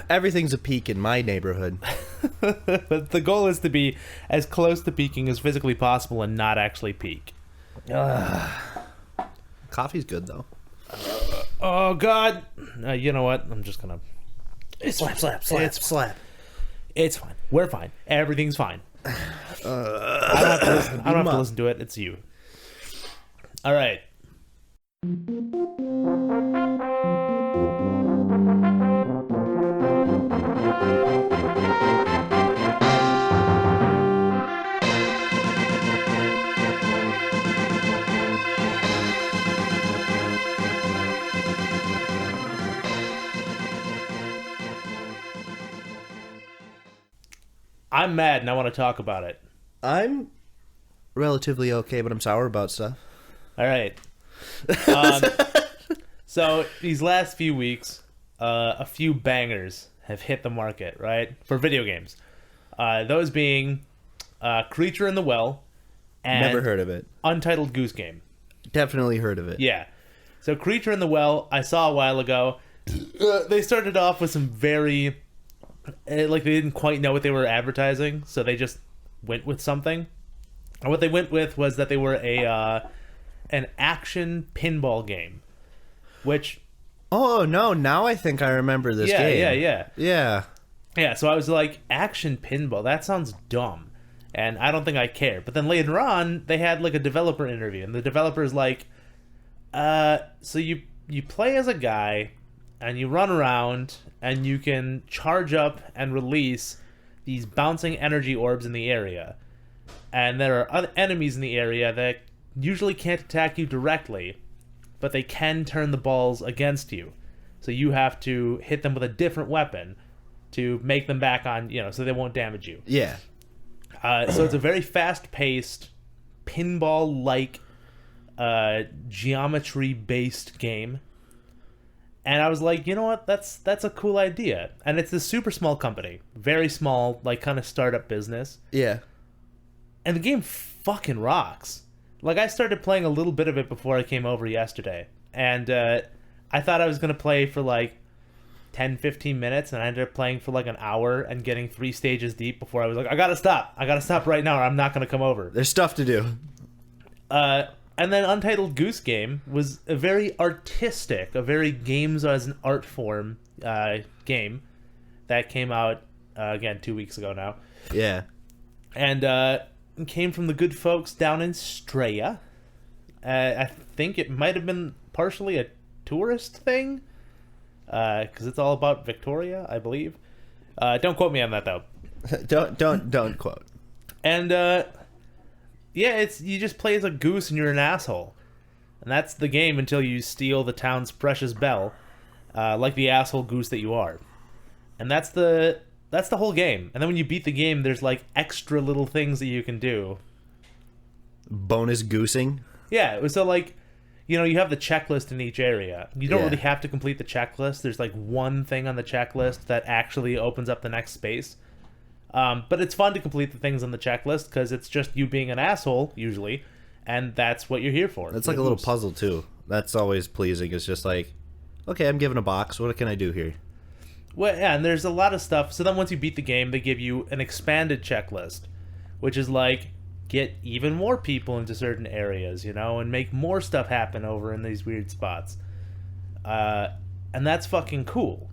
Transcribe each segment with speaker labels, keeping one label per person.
Speaker 1: Everything's a peak in my neighborhood.
Speaker 2: But the goal is to be as close to peaking as physically possible and not actually peak.
Speaker 1: Coffee's good, though.
Speaker 2: Oh, God. You know what? I'm just going to...
Speaker 1: Slap.
Speaker 2: It's fine. We're fine. Everything's fine. I don't have to listen to it. It's you. All right. I'm mad and I want to talk about it.
Speaker 1: I'm relatively okay, but I'm sour about stuff.
Speaker 2: All right. So these last few weeks, a few bangers have hit the market, right? For video games. Those being Creature in the Well and
Speaker 1: Never heard of it.
Speaker 2: Untitled Goose Game.
Speaker 1: Definitely heard of it.
Speaker 2: Yeah. So Creature in the Well, I saw a while ago. They started off with some very... like they didn't quite know what they were advertising, so they just went with something. And what they went with was that they were an action pinball game, which...
Speaker 1: Oh, no, now I think I remember this game. Yeah.
Speaker 2: So I was like, action pinball, that sounds dumb. And I don't think I care. But then later on, they had like a developer interview, and the developer's like, so you play as a guy, and you run around, and you can charge up and release these bouncing energy orbs in the area. And there are other enemies in the area that usually can't attack you directly, but they can turn the balls against you. So you have to hit them with a different weapon to make them back on, so they won't damage you.
Speaker 1: Yeah.
Speaker 2: So it's a very fast-paced, pinball-like, geometry-based game. And I was like, you know what? That's a cool idea. And it's a super small company. Very small, like, kind of startup business.
Speaker 1: Yeah.
Speaker 2: And the game fucking rocks. Like, I started playing a little bit of it before I came over yesterday. And I thought I was going to play for, like, 10, 15 minutes. And I ended up playing for, like, an hour and getting 3 stages deep before I was like, I gotta stop. I gotta stop right now or I'm not going to come over.
Speaker 1: There's stuff to do.
Speaker 2: And then Untitled Goose Game was a very artistic, a very games as an art form game that came out, again, 2 weeks ago now.
Speaker 1: Yeah.
Speaker 2: And came from the good folks down in Straya. I think it might have been partially a tourist thing, because it's all about Victoria, I believe. Don't quote me on that, though.
Speaker 1: Don't quote.
Speaker 2: And... yeah, you just play as a goose and you're an asshole. And that's the game until you steal the town's precious bell, like the asshole goose that you are. And that's the whole game. And then when you beat the game, there's like extra little things that you can do.
Speaker 1: Bonus goosing?
Speaker 2: Yeah, so like, you have the checklist in each area. You don't really have to complete the checklist. There's like one thing on the checklist that actually opens up the next space. But it's fun to complete the things on the checklist because it's just you being an asshole, usually, and that's what you're here for.
Speaker 1: It's like a little puzzle, too. That's always pleasing. It's just like, okay, I'm given a box. What can I do here?
Speaker 2: Well, yeah, and there's a lot of stuff. So then once you beat the game, they give you an expanded checklist, which is like, get even more people into certain areas, and make more stuff happen over in these weird spots. And that's fucking cool,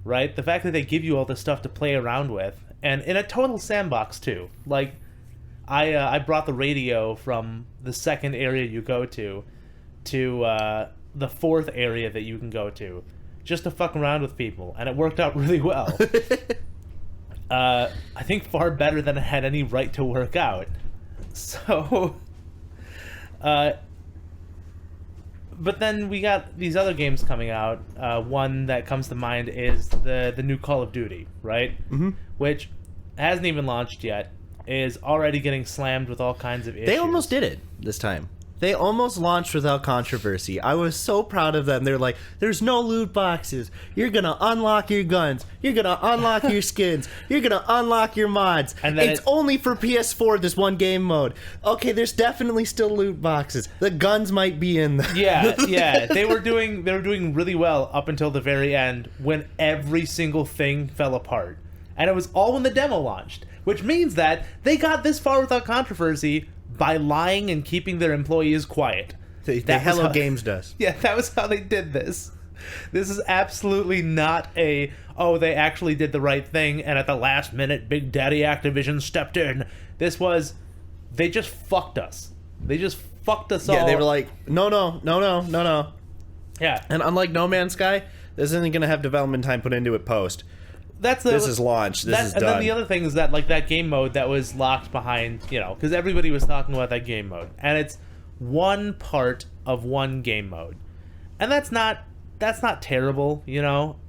Speaker 2: right? The fact that they give you all this stuff to play around with, and in a total sandbox, too. Like, I brought the radio from the second area you go to the fourth area that you can go to, just to fuck around with people, and it worked out really well. I think far better than it had any right to work out. So, but then we got these other games coming out. One that comes to mind is the new Call of Duty, right?
Speaker 1: Mm-hmm.
Speaker 2: Which hasn't even launched yet, is already getting slammed with all kinds of issues.
Speaker 1: They almost did it this time. They almost launched without controversy. I was so proud of them. They're like, there's no loot boxes. You're going to unlock your guns. You're going to unlock your skins. You're going to unlock your mods. And then it's only for PS4, this one game mode. Okay, there's definitely still loot boxes. The guns might be in there.
Speaker 2: Yeah. They were doing really well up until the very end when every single thing fell apart. And it was all when the demo launched, which means that they got this far without controversy by lying and keeping their employees quiet.
Speaker 1: The Hello Games does.
Speaker 2: Yeah, that was how they did this. This is absolutely not they actually did the right thing, and at the last minute, Big Daddy Activision stepped in. This was, they just fucked us. They just fucked us all.
Speaker 1: Yeah, they were like, no.
Speaker 2: Yeah.
Speaker 1: And unlike No Man's Sky, this isn't going to have development time put into it post. This is launched. This is done.
Speaker 2: And then the other thing is that, like, that game mode that was locked behind, because everybody was talking about that game mode, and it's one part of one game mode, and that's not terrible.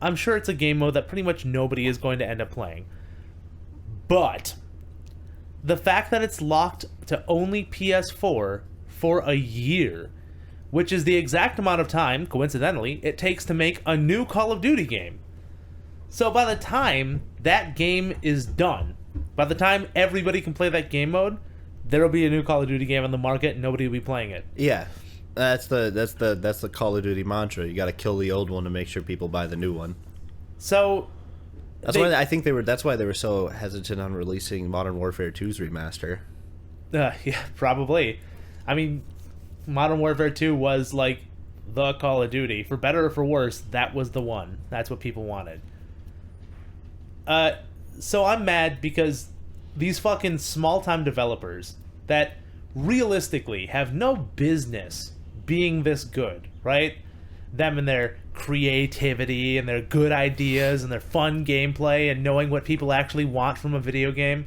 Speaker 2: I'm sure it's a game mode that pretty much nobody is going to end up playing, but the fact that it's locked to only PS4 for a year, which is the exact amount of time, coincidentally, it takes to make a new Call of Duty game. So by the time that game is done, by the time everybody can play that game mode, there will be a new Call of Duty game on the market and nobody will be playing it.
Speaker 1: Yeah. That's the Call of Duty mantra. You got to kill the old one to make sure people buy the new one.
Speaker 2: So
Speaker 1: that's why they were so hesitant on releasing Modern Warfare 2's remaster.
Speaker 2: Yeah, probably. I mean, Modern Warfare 2 was like the Call of Duty. For better or for worse, that was the one. That's what people wanted. So I'm mad because these fucking small-time developers that realistically have no business being this good, right? Them and their creativity and their good ideas and their fun gameplay and knowing what people actually want from a video game.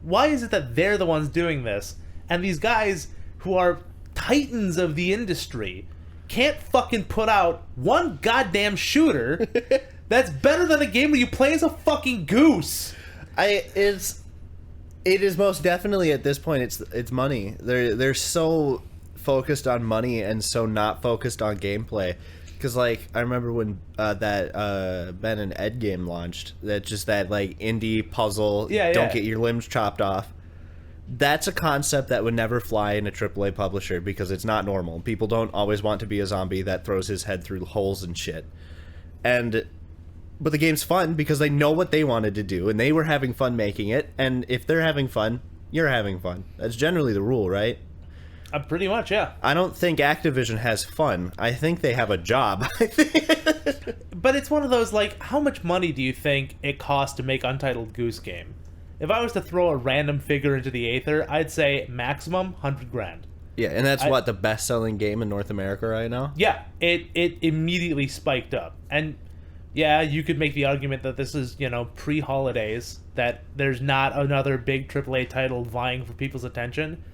Speaker 2: Why is it that they're the ones doing this, and these guys who are titans of the industry can't fucking put out one goddamn shooter that's better than a game where you play as a fucking goose?
Speaker 1: It is most definitely at this point it's money. They're so focused on money and so not focused on gameplay. Because like I remember when that Ben and Ed game launched, that like indie puzzle, don't get your limbs chopped off. That's a concept that would never fly in a AAA publisher because it's not normal. People don't always want to be a zombie that throws his head through holes and shit. But the game's fun because they know what they wanted to do, and they were having fun making it, and if they're having fun, you're having fun. That's generally the rule, right?
Speaker 2: Pretty much, yeah.
Speaker 1: I don't think Activision has fun. I think they have a job.
Speaker 2: But it's one of those, like, how much money do you think it costs to make Untitled Goose Game? If I was to throw a random figure into the aether, I'd say maximum $100,000.
Speaker 1: Yeah, and that's the best-selling game in North America right now?
Speaker 2: Yeah, it immediately spiked up. And yeah, you could make the argument that this is, pre-holidays, that there's not another big AAA title vying for people's attention.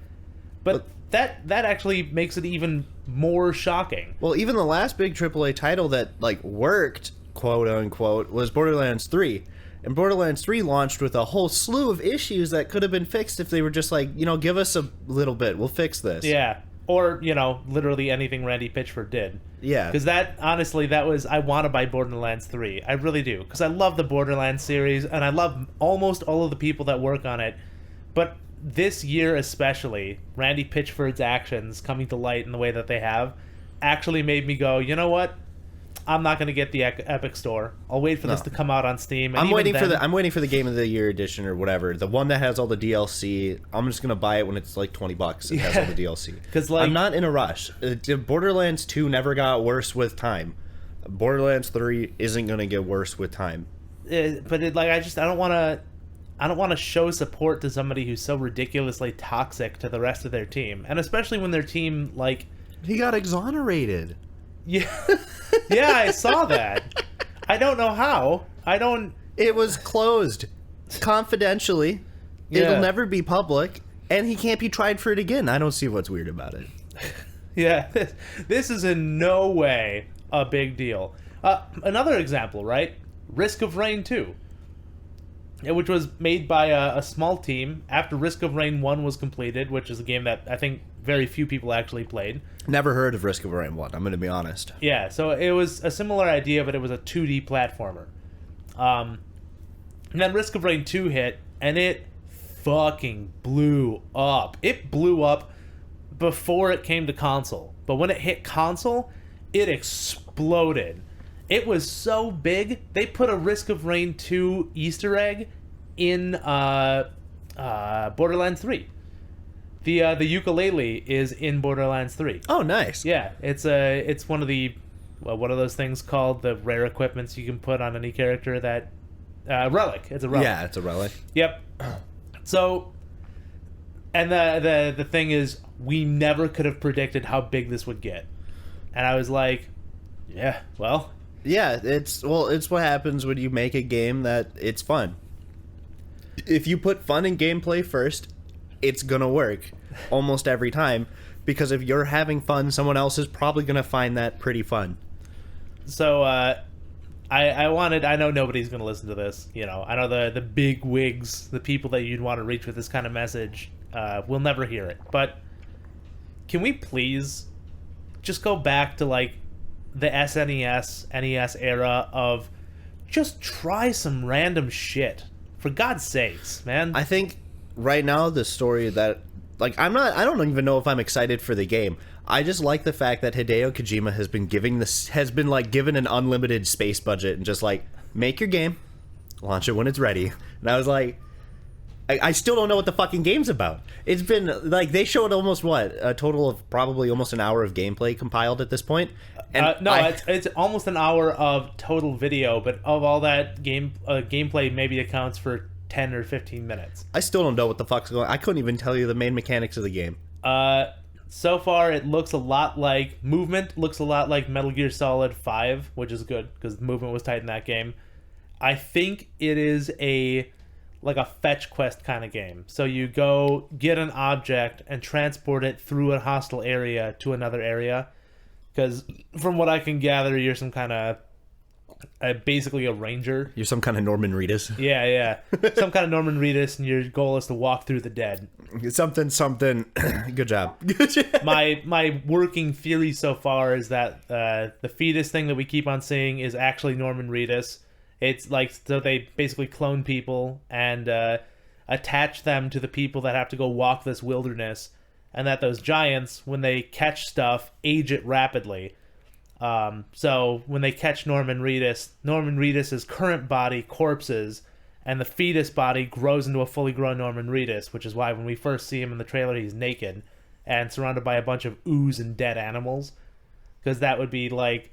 Speaker 2: But that actually makes it even more shocking.
Speaker 1: Well, even the last big AAA title that, like, worked, quote-unquote, was Borderlands 3. And Borderlands 3 launched with a whole slew of issues that could have been fixed if they were just like, give us a little bit, we'll fix this.
Speaker 2: Yeah. Or, literally anything Randy Pitchford did.
Speaker 1: Yeah.
Speaker 2: Because I want to buy Borderlands 3. I really do. Because I love the Borderlands series, and I love almost all of the people that work on it. But this year especially, Randy Pitchford's actions coming to light in the way that they have actually made me go, you know what? I'm not going to get the Epic Store. I'll wait for this to come out on Steam. And
Speaker 1: I'm waiting for the Game of the Year edition or whatever. The one that has all the DLC. I'm just going to buy it when it's like $20 and has all the DLC. Because I'm not in a rush. Borderlands 2 never got worse with time. Borderlands 3 isn't going to get worse with time.
Speaker 2: I don't want to show support to somebody who's so ridiculously toxic to the rest of their team, and especially when their team, like,
Speaker 1: he got exonerated.
Speaker 2: Yeah. Yeah, I saw that. I don't know how.
Speaker 1: It was closed confidentially. Yeah. It'll never be public, and he can't be tried for it again. I don't see what's weird about it.
Speaker 2: Yeah, this is in no way a big deal. Another example, right? Risk of Rain 2. Which was made by a small team after Risk of Rain 1 was completed, which is a game that I think very few people actually played.
Speaker 1: Never heard of Risk of Rain 1, I'm going to be honest.
Speaker 2: Yeah, so it was a similar idea, but it was a 2D platformer. And then Risk of Rain 2 hit, and it fucking blew up. It blew up before it came to console. But when it hit console, it exploded. It was so big, they put a Risk of Rain 2 Easter egg in Borderlands 3. The ukulele is in Borderlands 3.
Speaker 1: Oh, nice.
Speaker 2: Yeah, it's one of the what are those things called? The rare equipments you can put on any character that relic. It's a relic.
Speaker 1: Yeah, it's a relic.
Speaker 2: Yep. So, and the thing is, we never could have predicted how big this would get, and I was like, yeah, well,
Speaker 1: yeah, it's what happens when you make a game that it's fun. If you put fun in gameplay first, it's gonna work almost every time, because if you're having fun, someone else is probably gonna find that pretty fun.
Speaker 2: So I know nobody's gonna listen to this, you know, I know the big wigs, the people that you'd want to reach with this kind of message, will never hear it, but can we please just go back to like the SNES, NES era of just try some random shit, for God's sakes, man.
Speaker 1: I think right now the story that, like, I don't even know if I'm excited for the game. I just like the fact that Hideo Kojima has been given an unlimited space budget and just like, make your game, launch it when it's ready. And I was like, I still don't know what the fucking game's about. It's been like, they showed almost a total of probably almost an hour of gameplay compiled at this point. And
Speaker 2: it's almost an hour of total video, but of all that gameplay maybe accounts for 10 or 15 minutes.
Speaker 1: I still don't know what the fuck's going on. I couldn't even tell you the main mechanics of the game.
Speaker 2: So far it looks a lot like Metal Gear Solid 5, which is good because the movement was tight in that game. I think it is a fetch quest kind of game. So you go get an object and transport it through a hostile area to another area. Because from what I can gather, you're some kind of basically a ranger.
Speaker 1: You're some kind of Norman Reedus.
Speaker 2: Yeah. Some kind of Norman Reedus, and your goal is to walk through the dead.
Speaker 1: Something. Good job.
Speaker 2: My working theory so far is that the fetus thing that we keep on seeing is actually Norman Reedus. It's like, so they basically clone people and attach them to the people that have to go walk this wilderness, and that those giants, when they catch stuff, age it rapidly. So when they catch Norman Reedus's current body corpses, and the fetus body grows into a fully grown Norman Reedus, which is why when we first see him in the trailer, he's naked and surrounded by a bunch of ooze and dead animals, because that would be like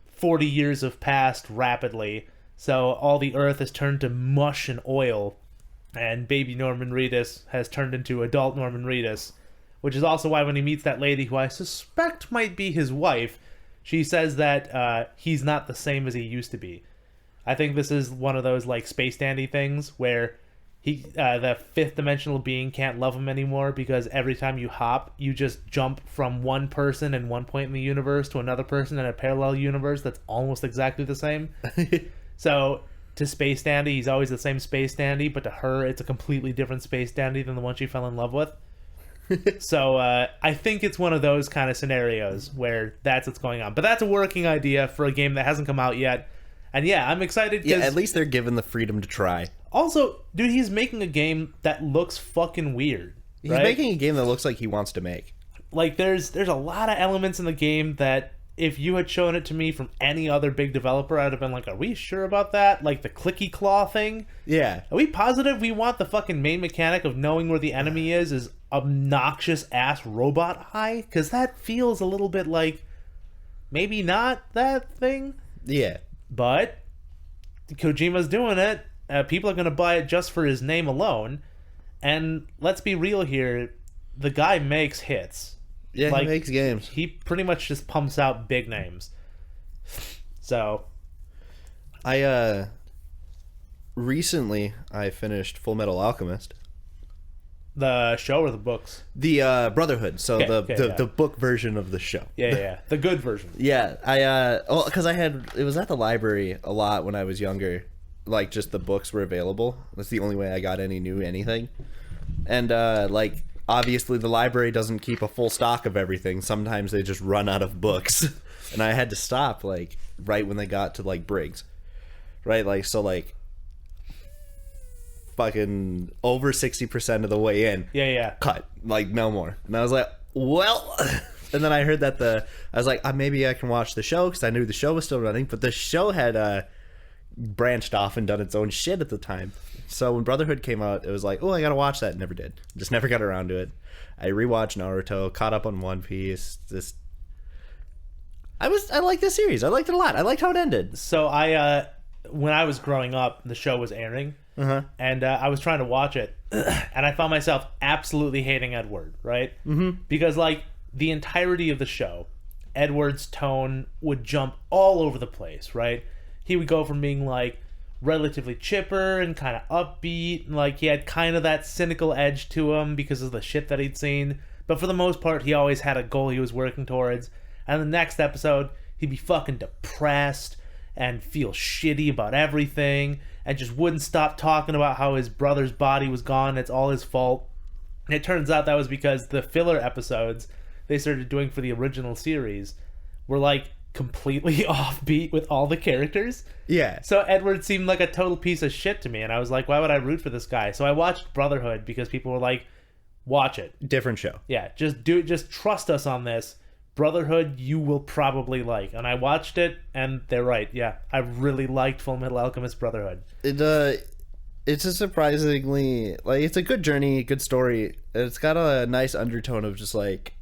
Speaker 2: 40 years have passed rapidly, so all the earth has turned to mush and oil, and baby Norman Reedus has turned into adult Norman Reedus, which is also why when he meets that lady who I suspect might be his wife, she says that he's not the same as he used to be. I think this is one of those like Space Dandy things where the fifth dimensional being can't love him anymore, because every time you hop, you just jump from one person in one point in the universe to another person in a parallel universe that's almost exactly the same. So to Space Dandy, he's always the same Space Dandy, but to her, it's a completely different Space Dandy than the one she fell in love with. So I think it's one of those kind of scenarios where that's what's going on. But that's a working idea for a game that hasn't come out yet. And yeah, I'm excited.
Speaker 1: Yeah, at least they're given the freedom to try.
Speaker 2: Also, dude, he's making a game that looks fucking weird.
Speaker 1: He's making a game that looks like he wants to make.
Speaker 2: Like, there's a lot of elements in the game that if you had shown it to me from any other big developer, I'd have been like, are we sure about that? Like the clicky claw thing?
Speaker 1: Yeah.
Speaker 2: Are we positive we want the fucking main mechanic of knowing where the enemy is obnoxious ass robot eye? Because that feels a little bit like maybe not that thing.
Speaker 1: Yeah.
Speaker 2: But Kojima's doing it. People are going to buy it just for his name alone. And let's be real here. The guy makes hits.
Speaker 1: Yeah, like, he makes games.
Speaker 2: He pretty much just pumps out big names. So,
Speaker 1: recently I finished Full Metal Alchemist.
Speaker 2: The show or the books?
Speaker 1: The Brotherhood. So the book version of the show.
Speaker 2: Yeah. The good version.
Speaker 1: Yeah, because it was at the library a lot when I was younger. Like, just the books were available. That's the only way I got any new anything. And obviously the library doesn't keep a full stock of everything. Sometimes they just run out of books. And I had to stop, like, right when they got to, like, Briggs. Right? Like, so, like, fucking over 60% of the way in.
Speaker 2: Yeah.
Speaker 1: Cut. Like, no more. And I was like, well... And then I heard that I was like, maybe I can watch the show, because I knew the show was still running. But the show had branched off and done its own shit at the time. So when Brotherhood came out, it was like, oh, I gotta watch that. Never did. Just never got around to it. I rewatched Naruto, caught up on One Piece. I liked this series. I liked it a lot. I liked how it ended.
Speaker 2: So when I was growing up, the show was airing, and I was trying to watch it, and I found myself absolutely hating Edward, right? Mm-hmm. Because, like, the entirety of the show, Edward's tone would jump all over the place, right? He would go from being, like, relatively chipper and kind of upbeat, and, like, he had kind of that cynical edge to him because of the shit that he'd seen, but for the most part, he always had a goal he was working towards. And the next episode, he'd be fucking depressed and feel shitty about everything and just wouldn't stop talking about how his brother's body was gone. It's all his fault. And it turns out that was because the filler episodes they started doing for the original series were, like, completely offbeat with all the characters.
Speaker 1: Yeah.
Speaker 2: So Edward seemed like a total piece of shit to me, and I was like, why would I root for this guy? So I watched Brotherhood because people were like, watch it.
Speaker 1: Different show.
Speaker 2: Yeah, just do it. Just trust us on this. Brotherhood, you will probably like. And I watched it, and they're right. Yeah, I really liked Full Metal Alchemist Brotherhood.
Speaker 1: It's a surprisingly, like, it's a good journey, good story. It's got a nice undertone of just, like,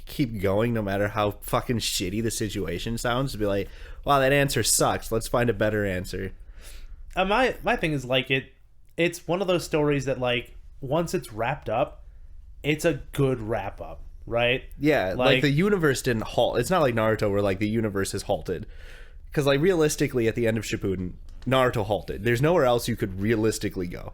Speaker 1: keep going no matter how fucking shitty the situation sounds. To be like, wow, that answer sucks. Let's find a better answer.
Speaker 2: My thing is, like, it's one of those stories that, like, once it's wrapped up, it's a good wrap up, right?
Speaker 1: Yeah, like the universe didn't halt. It's not like Naruto where, like, the universe has halted. Because, like, realistically, at the end of Shippuden, Naruto halted. There's nowhere else you could realistically go.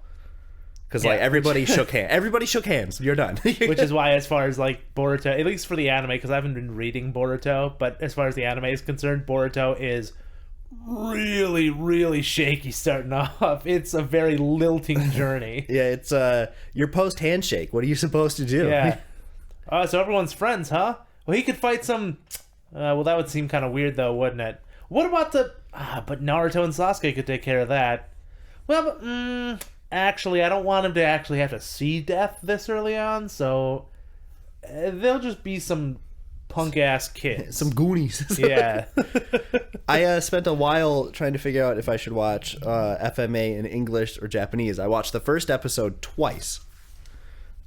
Speaker 1: Because, like, everybody shook hands. Everybody shook hands. You're done.
Speaker 2: Which is why, as far as, like, Boruto, at least for the anime, because I haven't been reading Boruto, but as far as the anime is concerned, Boruto is really, really shaky starting off. It's a very lilting journey.
Speaker 1: Yeah, it's your post-handshake. What are you supposed to do?
Speaker 2: Yeah. So everyone's friends, huh? Well, he could fight some... well, that would seem kind of weird, though, wouldn't it? What about the... but Naruto and Sasuke could take care of that. Well, but... actually, I don't want him to actually have to see death this early on, so they'll just be some punk-ass kids.
Speaker 1: Some Goonies.
Speaker 2: Yeah.
Speaker 1: I spent a while trying to figure out if I should watch FMA in English or Japanese. I watched the first episode twice.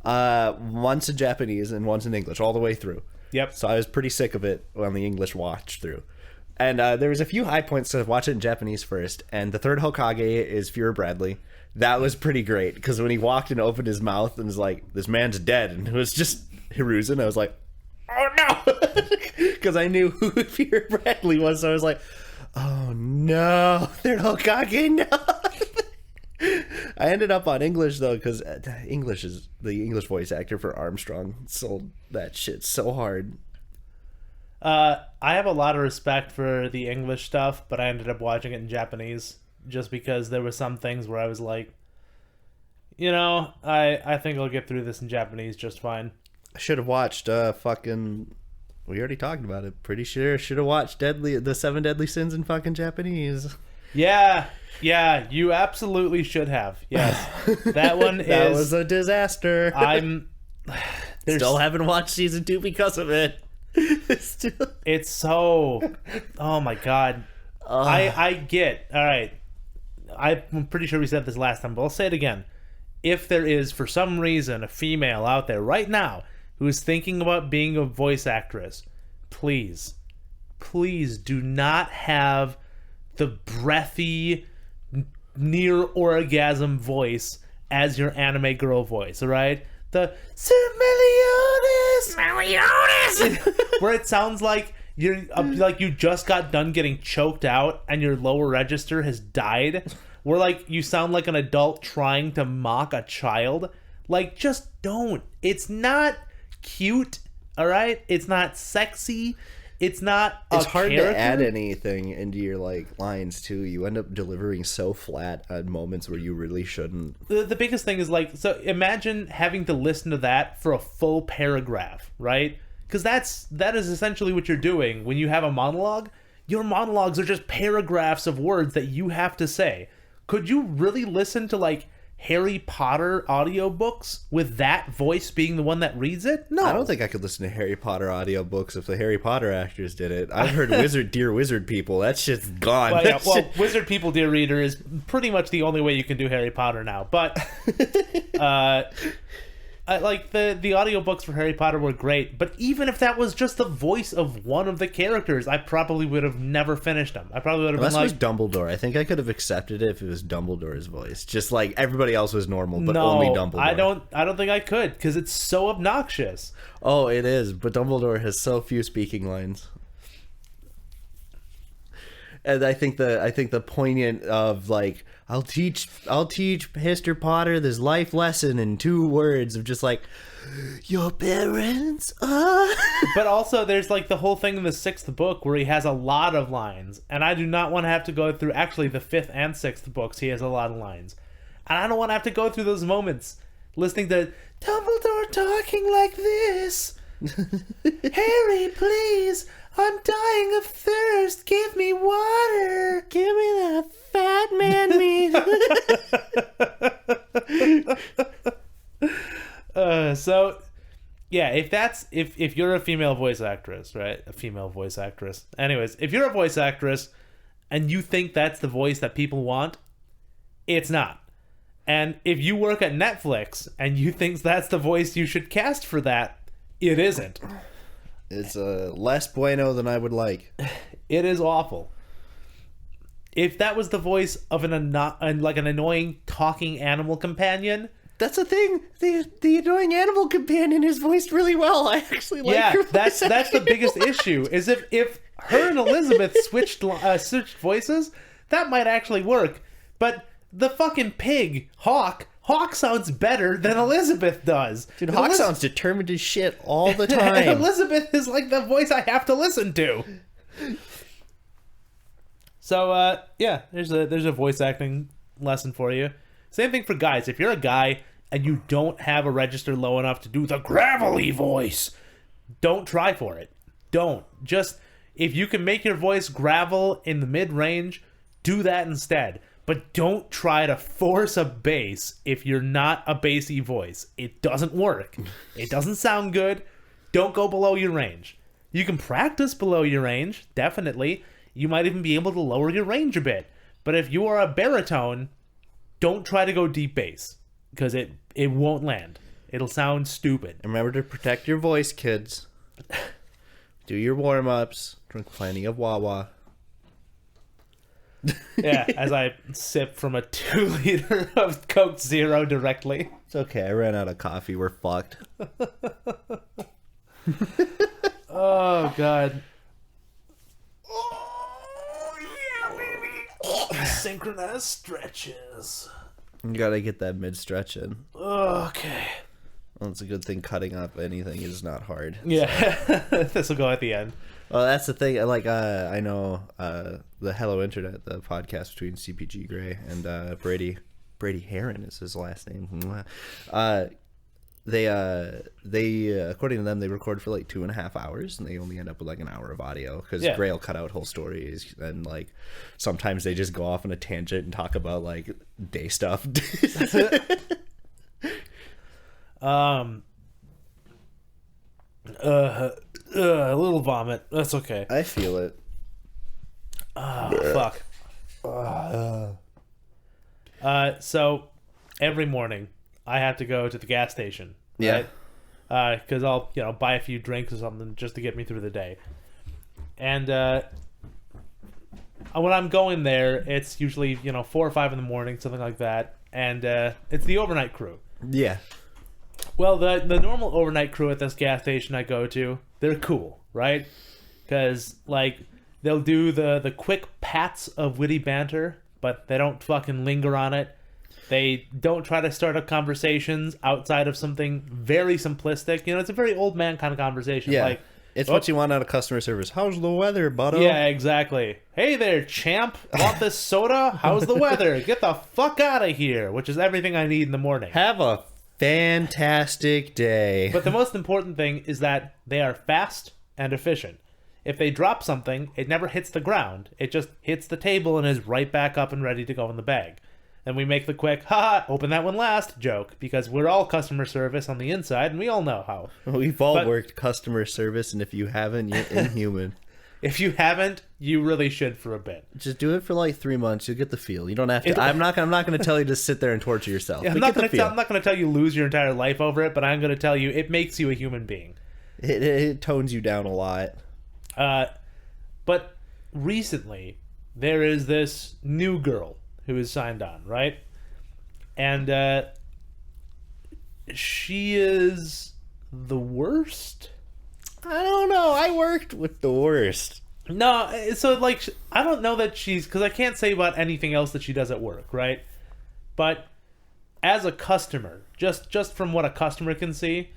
Speaker 1: Once in Japanese and once in English, all the way through.
Speaker 2: Yep.
Speaker 1: So I was pretty sick of it on the English watch through. And there was a few high points to watch it in Japanese first. And the third Hokage is Fuhrer Bradley. That was pretty great, because when he walked and opened his mouth and was like, this man's dead, and it was just Hiruzen, I was like, oh no! Because I knew who Fuhrer Bradley was, so I was like, oh no, they're Hokage, no! I ended up on English, though, because English is the English voice actor for Armstrong sold that shit so hard.
Speaker 2: I have a lot of respect for the English stuff, but I ended up watching it in Japanese. Just because there were some things where I was like, you know, I think I'll get through this in Japanese just fine.
Speaker 1: I should have watched fucking... We already talked about it. Pretty sure I should have watched the 7 Deadly Sins in fucking Japanese.
Speaker 2: Yeah, you absolutely should have. Yes, that one
Speaker 1: that was a disaster.
Speaker 2: Still
Speaker 1: haven't watched season 2 because of it.
Speaker 2: It's so... Oh my god. I get... All right. I'm pretty sure we said this last time, but I'll say it again. If there is, for some reason, a female out there right now who is thinking about being a voice actress, please do not have the breathy, near orgasm voice as your anime girl voice, all right? The Meliodas! Where it sounds like you're like you just got done getting choked out and your lower register has died. Where, like, you sound like an adult trying to mock a child. Like, just don't. It's not cute, all right? It's not sexy. it's not.
Speaker 1: It's hard to add anything into your like lines too. You end up delivering so flat at moments where you really shouldn't.
Speaker 2: The biggest thing is like, so imagine having to listen to that for a full paragraph, right? Because that is essentially what you're doing when you have a monologue. Your monologues are just paragraphs of words that you have to say. Could you really listen to like Harry Potter audiobooks with that voice being the one that reads it? No.
Speaker 1: I don't think I could listen to Harry Potter audiobooks if the Harry Potter actors did it. I've heard Dear Wizard People. That shit's gone.
Speaker 2: Wizard People, Dear Reader is pretty much the only way you can do Harry Potter now. But like the audiobooks for Harry Potter were great, but even if that was just the voice of one of the characters, I probably would have never finished them. I probably would have been like,
Speaker 1: it was Dumbledore. I think I could have accepted it if it was Dumbledore's voice. Just like everybody else was normal, but only Dumbledore.
Speaker 2: I don't think I could, because it's so obnoxious.
Speaker 1: Oh, it is, but Dumbledore has so few speaking lines. And I think the poignant of like, I'll teach Mr. Potter this life lesson in 2 words of just like, your parents are.
Speaker 2: But also there's like the whole thing in the 6th book where he has a lot of lines, and I do not want to have to go through, actually the 5th and 6th books he has a lot of lines, and I don't want to have to go through those moments listening to Dumbledore talking like this. Harry, please, I'm dying of thirst. Give me water. Give me that fat man meat. So, yeah, if you're a female voice actress, right? A female voice actress. Anyways, if you're a voice actress and you think that's the voice that people want, it's not. And if you work at Netflix and you think that's the voice you should cast for that, it isn't.
Speaker 1: It's less bueno than I would like.
Speaker 2: It is awful. If that was the voice of an annoying talking animal companion,
Speaker 1: that's the thing. The annoying animal companion is voiced really well. I actually like.
Speaker 2: Yeah,
Speaker 1: her
Speaker 2: that's the biggest issue. Is if her and Elizabeth switched voices, that might actually work. But the fucking pig Hawk sounds better than Elizabeth does.
Speaker 1: Dude, Hawk sounds determined as shit all the time.
Speaker 2: Elizabeth is like the voice I have to listen to. So, yeah, there's a voice acting lesson for you. Same thing for guys. If you're a guy and you don't have a register low enough to do the gravelly voice, don't try for it. Don't. Just, if you can make your voice gravel in the mid-range, do that instead. But don't try to force a bass if you're not a bassy voice. It doesn't work. It doesn't sound good. Don't go below your range. You can practice below your range, definitely. You might even be able to lower your range a bit. But if you are a baritone, don't try to go deep bass, because it won't land. It'll sound stupid.
Speaker 1: Remember to protect your voice, kids. Do your warm-ups. Drink plenty of Wawa.
Speaker 2: Yeah, as I sip from a 2-liter of Coke Zero directly.
Speaker 1: It's okay, I ran out of coffee. We're fucked.
Speaker 2: Oh, God. Oh, yeah, baby. Synchronized stretches.
Speaker 1: You gotta get that mid-stretch in.
Speaker 2: Okay.
Speaker 1: Well, it's a good thing cutting up anything is not hard.
Speaker 2: Yeah, so. This will go at the end.
Speaker 1: Well, that's the thing. Like, I know the Hello Internet, the podcast between CPG Grey and Brady Heron is his last name. They according to them, they record for like 2.5 hours, and they only end up with like an hour of audio because Grey will cut out whole stories, and like sometimes they just go off on a tangent and talk about like day stuff.
Speaker 2: A little vomit. That's okay.
Speaker 1: I feel it.
Speaker 2: Fuck. So every morning I have to go to the gas station. Right? Yeah. Because I'll buy a few drinks or something just to get me through the day. And when I'm going there, it's usually 4 or 5 in the morning, something like that. And it's the overnight crew.
Speaker 1: Yeah.
Speaker 2: Well, the normal overnight crew at this gas station I go to, they're cool, right? Because, like, they'll do the quick pats of witty banter, but they don't fucking linger on it. They don't try to start up conversations outside of something very simplistic. It's a very old man kind of conversation.
Speaker 1: Yeah.
Speaker 2: Like,
Speaker 1: It's what you want out of customer service. How's the weather, buddo?
Speaker 2: Yeah, exactly. Hey there, champ. Want this soda? How's the weather? Get the fuck out of here, which is everything I need in the morning.
Speaker 1: Have a fantastic day.
Speaker 2: But the most important thing is that they are fast and efficient. If they drop something, it never hits the ground. It just hits the table and is right back up and ready to go in the bag. And we make the quick, open that one last joke, because we're all customer service on the inside, and we all know how.
Speaker 1: We've all worked customer service, and if you haven't, you're inhuman.
Speaker 2: If you haven't, you really should for a bit.
Speaker 1: Just do it for like 3 months. You'll get the feel. You don't have to. I'm not going to tell you to sit there and torture yourself.
Speaker 2: Yeah, I'm not going to tell you lose your entire life over it, but I'm going to tell you it makes you a human being.
Speaker 1: It tones you down a lot.
Speaker 2: But recently, there is this new girl who is signed on, right? And she is the worst.
Speaker 1: I don't know. I worked with the worst.
Speaker 2: No, so like I don't know that she's, because I can't say about anything else that she does at work, right? But as a customer, just from what a customer can see,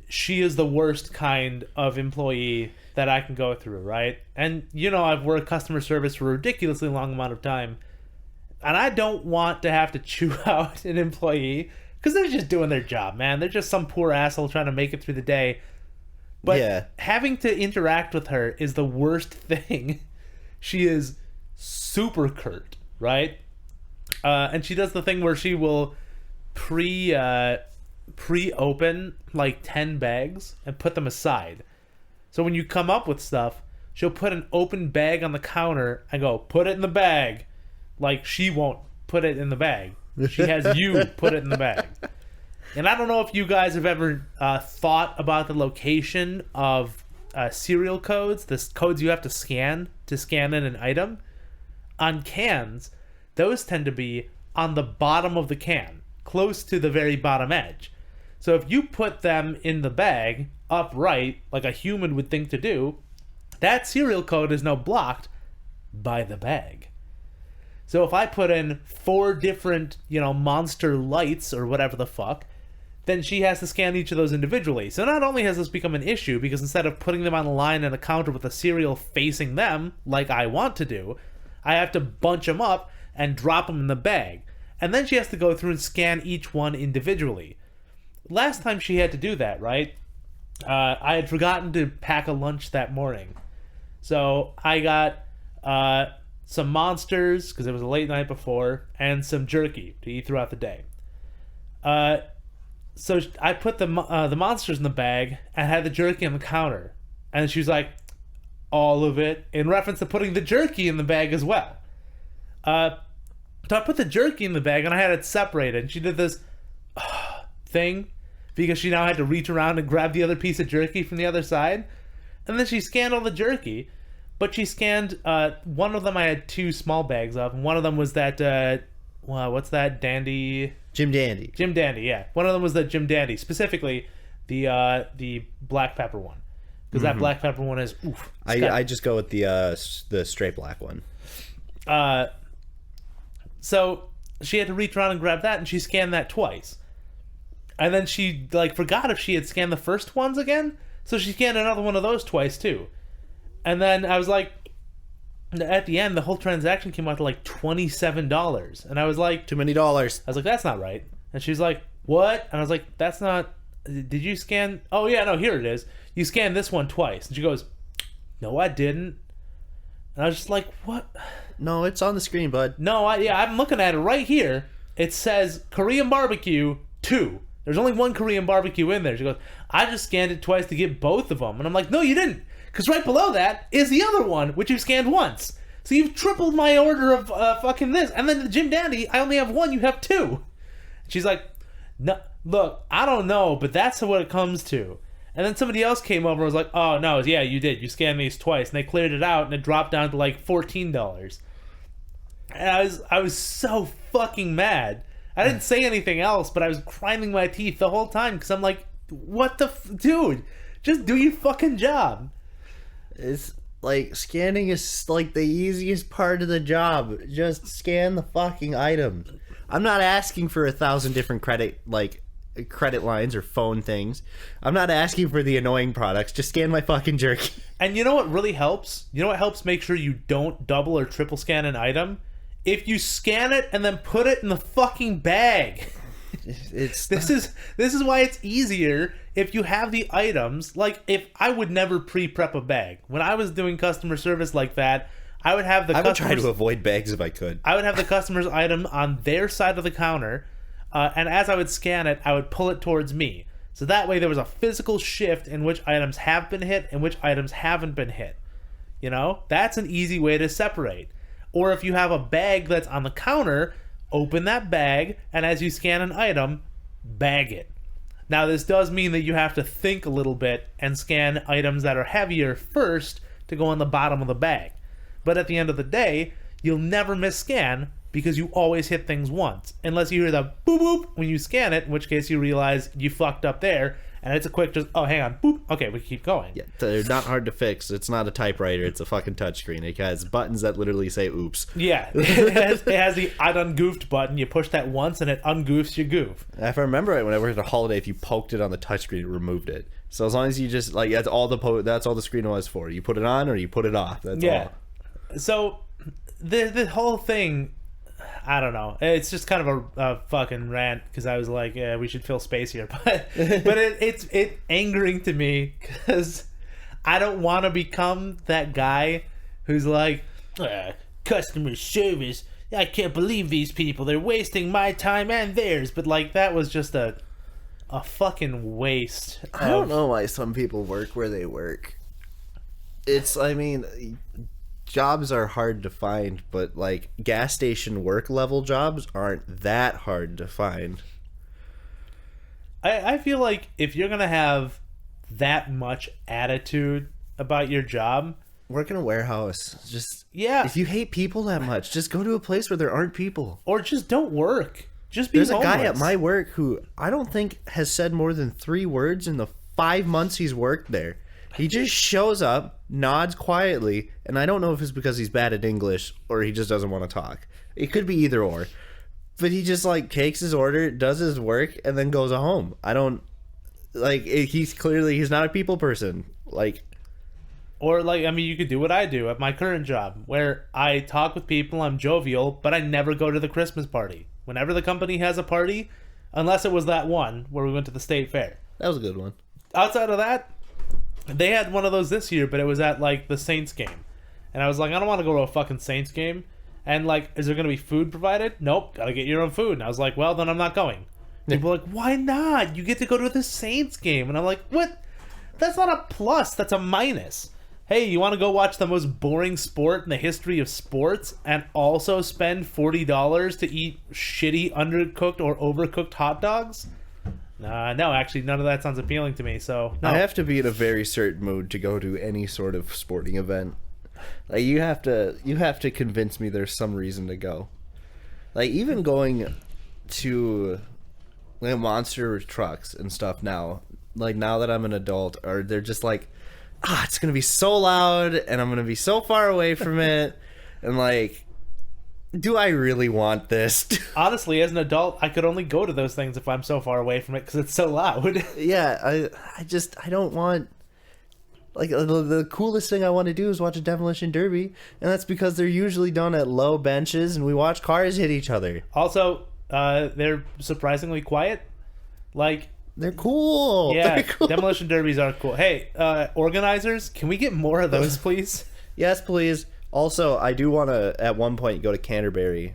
Speaker 2: she is the worst kind of employee that I can go through, right? And you know, I've worked customer service for a ridiculously long amount of time, and I don't want to have to chew out an employee because they're just doing their job, man. They're just some poor asshole trying to make it through the day. But having to interact with her is the worst thing. She is super curt, right? And she does the thing where she will pre-open like 10 bags and put them aside. So when you come up with stuff, she'll put an open bag on the counter and go, put it in the bag. Like she won't put it in the bag. She has you put it in the bag. And I don't know if you guys have ever thought about the location of serial codes, the codes you have to scan in an item. On cans, those tend to be on the bottom of the can, close to the very bottom edge. So if you put them in the bag upright, like a human would think to do, that serial code is now blocked by the bag. So if I put in 4 different, monster lights or whatever the fuck, then she has to scan each of those individually. So not only has this become an issue, because instead of putting them on a line and a counter with a cereal facing them, like I want to do, I have to bunch them up and drop them in the bag. And then she has to go through and scan each one individually. Last time she had to do that, right? I had forgotten to pack a lunch that morning. So I got some Monsters, because it was a late night before, and some jerky to eat throughout the day. So I put the Monsters in the bag and had the jerky on the counter. And she was like, all of it, in reference to putting the jerky in the bag as well. So I put the jerky in the bag and I had it separated. And she did this thing because she now had to reach around and grab the other piece of jerky from the other side. And then she scanned all the jerky. But she scanned, one of them I had 2 small bags of. And one of them was that, what's that, Dandy...
Speaker 1: Jim Dandy.
Speaker 2: Jim Dandy, yeah. One of them was the Jim Dandy, specifically the black pepper one, because that black pepper one is. Oof,
Speaker 1: I just go with the straight black one.
Speaker 2: So she had to reach around and grab that, and she scanned that twice, and then she forgot if she had scanned the first ones again, so she scanned another one of those twice too, and then I was like. At the end, the whole transaction came out to $27, and I was like,
Speaker 1: too many dollars.
Speaker 2: I was like, that's not right. And she's like, what? And I was like, that's not. Did you scan? Oh yeah, no, here it is. You scanned this one twice. And she goes, no, I didn't. And I was just like, what?
Speaker 1: No, it's on the screen, bud.
Speaker 2: No, I'm looking at it right here. It says Korean barbecue 2. There's only 1 Korean barbecue in there. She goes, I just scanned it twice to get both of them. And I'm like, no, you didn't. Because right below that is the other one, which you scanned once. So you've tripled my order of fucking this. And then the Jim Dandy, I only have 1, you have 2. She's like, no, look, I don't know, but that's what it comes to. And then somebody else came over and was like, oh, no, yeah, you did. You scanned these twice. And they cleared it out, and it dropped down to $14. And I was so fucking mad. I didn't say anything else, but I was grinding my teeth the whole time because I'm like, what the dude, just do your fucking job.
Speaker 1: It's like scanning is like the easiest part of the job. Just scan the fucking item. I'm not asking for 1,000 different credit credit lines or phone things. I'm not asking for the annoying products. Just scan my fucking jerky.
Speaker 2: And you know what really helps? You know what helps make sure you don't double or triple scan an item? If you scan it and then put it in the fucking bag. This is why it's easier if you have the items. Like, if I would never pre-prep a bag. When I was doing customer service like that, I would have I would try
Speaker 1: to avoid bags if I could.
Speaker 2: I would have the customer's item on their side of the counter, and as I would scan it, I would pull it towards me. So that way there was a physical shift in which items have been hit and which items haven't been hit. You know? That's an easy way to separate. Or if you have a bag that's on the counter, open that bag, and as you scan an item, bag it. Now, this does mean that you have to think a little bit and scan items that are heavier first to go on the bottom of the bag. But at the end of the day, you'll never miss scan because you always hit things once. Unless you hear the boop boop when you scan it, in which case you realize you fucked up there, and it's a quick just, oh, hang on, boop, okay, we keep going.
Speaker 1: Yeah, they're not hard to fix. It's not a typewriter, it's a fucking touchscreen. It has buttons that literally say oops.
Speaker 2: Yeah, it has the I done goofed button. You push that once and it ungoofs your goof.
Speaker 1: If I remember right, when I worked at a holiday, if you poked it on the touchscreen, it removed it. So as long as you just, like, that's all the screen was for. You put it on or you put it off. That's all.
Speaker 2: So the whole thing, I don't know. It's just kind of a fucking rant because I was like, yeah, we should fill space here, but it's angering to me because I don't want to become that guy who's like, customer service. I can't believe these people. They're wasting my time and theirs. But like that was just a fucking waste.
Speaker 1: I don't know why some people work where they work. I mean, jobs are hard to find, but like gas station work level jobs aren't that hard to find.
Speaker 2: I feel like if you're gonna have that much attitude about your job,
Speaker 1: work in a warehouse. If you hate people that much, just go to a place where there aren't people,
Speaker 2: or just don't work. Just be
Speaker 1: There's
Speaker 2: homeless.
Speaker 1: a guy at my work who I don't think has said more than 3 words in the 5 months he's worked there. He just shows up, nods quietly, and I don't know if it's because he's bad at English or he just doesn't want to talk. It could be either or. But he just, like, takes his order, does his work, and then goes home. I don't... Like, he's not a people person. Like...
Speaker 2: Or, like, I mean, you could do what I do at my current job, where I talk with people, I'm jovial, but I never go to the Christmas party. Whenever the company has a party, unless it was that one where we went to the state fair.
Speaker 1: That was a good one.
Speaker 2: Outside of that, they had one of those this year, but it was at, like, the Saints game. And I was like, I don't want to go to a fucking Saints game. And, like, is there going to be food provided? Nope, gotta get your own food. And I was like, well, then I'm not going. People were like, why not? You get to go to the Saints game. And I'm like, what? That's not a plus. That's a minus. Hey, you want to go watch the most boring sport in the history of sports and also spend $40 to eat shitty undercooked or overcooked hot dogs? No, actually, none of that sounds appealing to me. So no.
Speaker 1: I have to be in a very certain mood to go to any sort of sporting event. Like you have to convince me there's some reason to go. Like even going to like monster trucks and stuff now. Like now that I'm an adult, or they're just like, it's gonna be so loud and I'm gonna be so far away from it, and like, do I really want this?
Speaker 2: Honestly, as an adult, I could only go to those things if I'm so far away from it because it's so loud.
Speaker 1: Yeah, I don't want. Like, the coolest thing I want to do is watch a demolition derby, and that's because they're usually done at low benches, and we watch cars hit each other.
Speaker 2: Also, they're surprisingly quiet. Like,
Speaker 1: they're cool.
Speaker 2: Yeah,
Speaker 1: they're cool.
Speaker 2: Demolition derbies are cool. Hey, organizers, can we get more of those, please?
Speaker 1: Yes, please. Also, I do want to, at one point, go to Canterbury,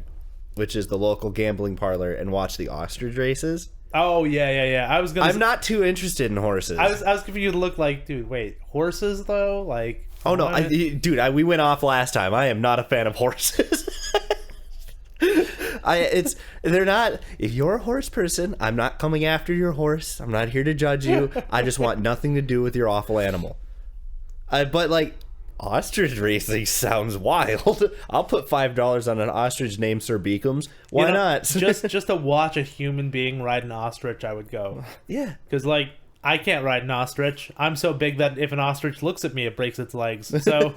Speaker 1: which is the local gambling parlor, and watch the ostrich races.
Speaker 2: Oh, yeah. I'm
Speaker 1: not too interested in horses.
Speaker 2: I was giving you to look like, dude, wait, horses, though? Like...
Speaker 1: Oh, no, we went off last time. I am not a fan of horses. They're not... If you're a horse person, I'm not coming after your horse. I'm not here to judge you. I just want nothing to do with your awful animal. But, like... Ostrich racing sounds wild. I'll put $5 on an ostrich named Sir Beacom's. Why not?
Speaker 2: just to watch a human being ride an ostrich, I would go.
Speaker 1: Yeah.
Speaker 2: Because, like, I can't ride an ostrich. I'm so big that if an ostrich looks at me, it breaks its legs. So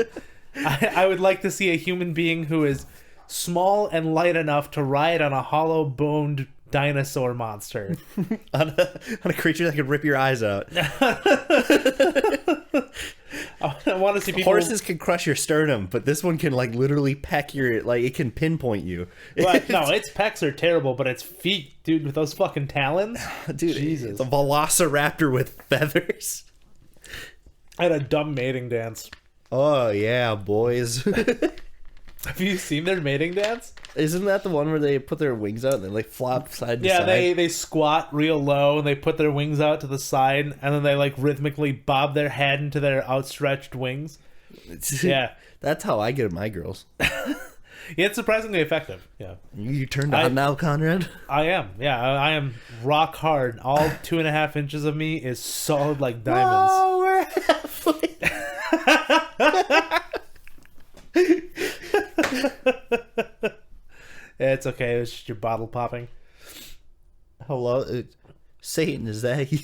Speaker 2: I would like to see a human being who is small and light enough to ride on a hollow-boned dinosaur monster.
Speaker 1: on a creature that could rip your eyes out.
Speaker 2: I want to see people.
Speaker 1: Horses can crush your sternum, but this one can like literally peck your, like it can pinpoint you.
Speaker 2: But no, its pecs are terrible, but its feet, dude, with those fucking talons.
Speaker 1: Dude,
Speaker 2: Jesus.
Speaker 1: it's a velociraptor with feathers.
Speaker 2: I had a dumb mating dance.
Speaker 1: Oh yeah, boys.
Speaker 2: Have you seen their mating dance?
Speaker 1: Isn't that the one where they put their wings out and they like flop side to side?
Speaker 2: Yeah, they squat real low and they put their wings out to the side and then they like rhythmically bob their head into their outstretched wings. Yeah.
Speaker 1: That's how I get my girls.
Speaker 2: Yeah, it's surprisingly effective. Yeah.
Speaker 1: You turned on now, Conrad?
Speaker 2: I am. Yeah, I am rock hard. All 2.5 inches of me is solid like diamonds.
Speaker 1: Oh, we're halfway.
Speaker 2: Yeah, it's okay. It's just your bottle popping.
Speaker 1: Hello, Satan, is that you?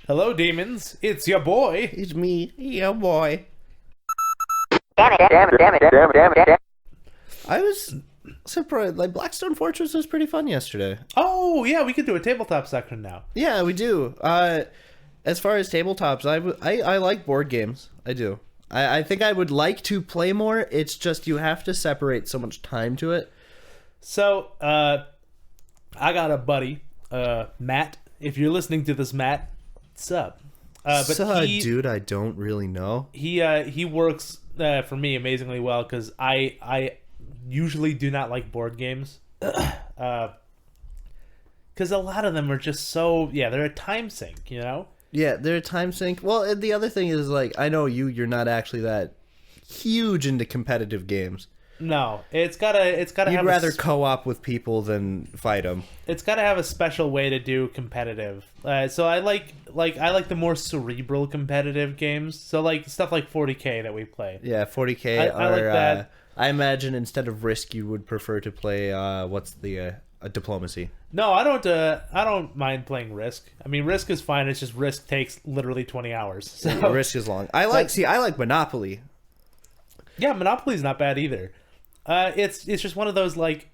Speaker 2: Hello, demons. It's your boy.
Speaker 1: It's me, your boy.
Speaker 3: Damn it.
Speaker 1: I was surprised. Like, Blackstone Fortress was pretty fun yesterday.
Speaker 2: Oh, yeah, we could do a tabletop section now.
Speaker 1: Yeah, we do. As far as tabletops, I like board games. I do. I think I would like to play more. It's just you have to separate so much time to it.
Speaker 2: So, I got a buddy, Matt. If you're listening to this, Matt, what's up?
Speaker 1: But dude, I don't really know.
Speaker 2: He works for me amazingly well because I usually do not like board games. Because a lot of them are just so, they're a time sink, you know?
Speaker 1: Yeah, they're a time sink. Well, and the other thing is, like, I know you're not actually that huge into competitive games.
Speaker 2: No, it's gotta
Speaker 1: You'd
Speaker 2: have
Speaker 1: rather co-op with people than fight them.
Speaker 2: It's gotta have a special way to do competitive. So I like the more cerebral competitive games. So like stuff like 40K that we play.
Speaker 1: Yeah, 40K.
Speaker 2: I like that.
Speaker 1: I imagine instead of Risk, you would prefer to play Diplomacy.
Speaker 2: No, I don't mind playing Risk. I mean, Risk is fine. It's just Risk takes literally 20 hours. So
Speaker 1: Risk is long. I like Monopoly.
Speaker 2: Yeah, Monopoly's not bad either. It's just one of those, like,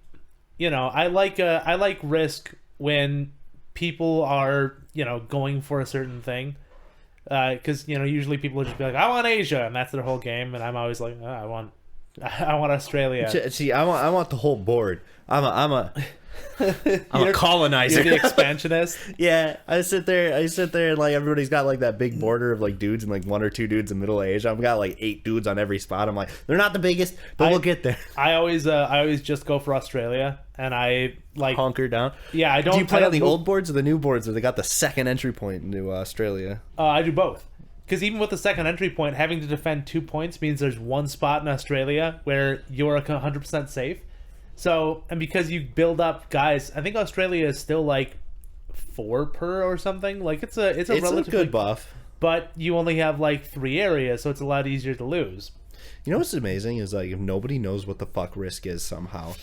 Speaker 2: you know, I like Risk when people are, you know, going for a certain thing. Because, you know, usually people will just be like, I want Asia, and that's their whole game, and I'm always like, I want Australia.
Speaker 1: See, I want the whole board. I'm a colonizer.
Speaker 2: You're the expansionist.
Speaker 1: Yeah, I sit there and like everybody's got like that big border of like dudes and like one or two dudes in middle Asia. I've got like 8 dudes on every spot. I'm like, they're not the biggest, but we'll get there.
Speaker 2: I always just go for Australia, and I like
Speaker 1: hunker down.
Speaker 2: Yeah, I don't.
Speaker 1: Do you play on the old boards or the new boards where they got the second entry point into Australia?
Speaker 2: I do both. Because even with the second entry point, having to defend 2 points means there's one spot in Australia where you're 100% safe. So, and because you build up guys, I think Australia is still like 4 per or something. Like it's a relatively
Speaker 1: good buff.
Speaker 2: But you only have like 3 areas, so it's a lot easier to lose.
Speaker 1: You know what's amazing is like if nobody knows what the fuck Risk is somehow,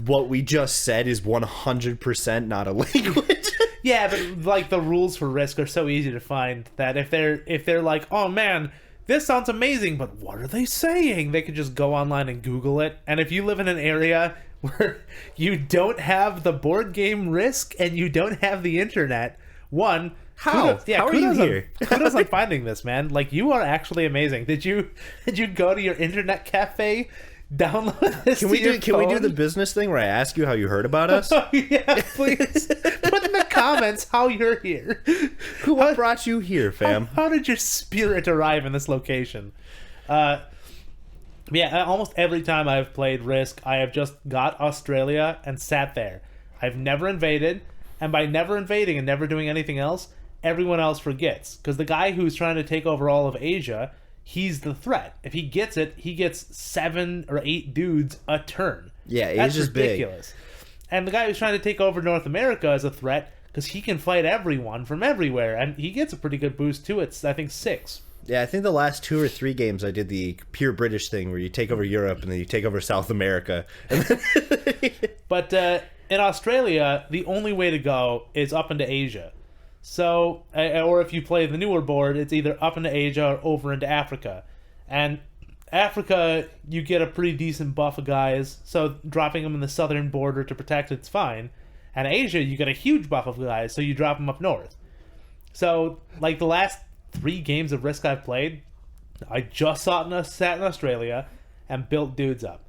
Speaker 1: what we just said is 100% not a language.
Speaker 2: Yeah, but like the rules for Risk are so easy to find that if they're like, oh man, this sounds amazing, but what are they saying? They could just go online and Google it. And if you live in an area where you don't have the board game Risk and you don't have the internet,
Speaker 1: how are you here?
Speaker 2: Kudos on finding this, man. Like, you are actually amazing. Did you go to your internet cafe? Download this. Can we
Speaker 1: do the business thing where I ask you how you heard about us?
Speaker 2: Oh, yeah, please. Put in the comments how you're here.
Speaker 1: What brought you here, fam?
Speaker 2: How did your spirit arrive in this location? Yeah, almost every time I've played Risk, I have just got Australia and sat there. I've never invaded, and by never invading and never doing anything else, everyone else forgets. Because the guy who's trying to take over all of Asia, he's the threat. If he gets it, he gets 7 or 8 dudes a turn.
Speaker 1: Yeah,
Speaker 2: That's
Speaker 1: Asia's
Speaker 2: ridiculous. Big. And the guy who's trying to take over North America is a threat because he can fight everyone from everywhere, and he gets a pretty good boost too. It's, I think, 6.
Speaker 1: Yeah, I think the last 2 or 3 games I did the pure British thing where you take over Europe and then you take over South America.
Speaker 2: But in Australia, the only way to go is up into Asia. So, or if you play the newer board, it's either up into Asia or over into Africa. And Africa, you get a pretty decent buff of guys, so dropping them in the southern border to protect it's fine. And Asia, you get a huge buff of guys, so you drop them up north. So, like, the last 3 games of Risk I've played, I just sat in Australia and built dudes up.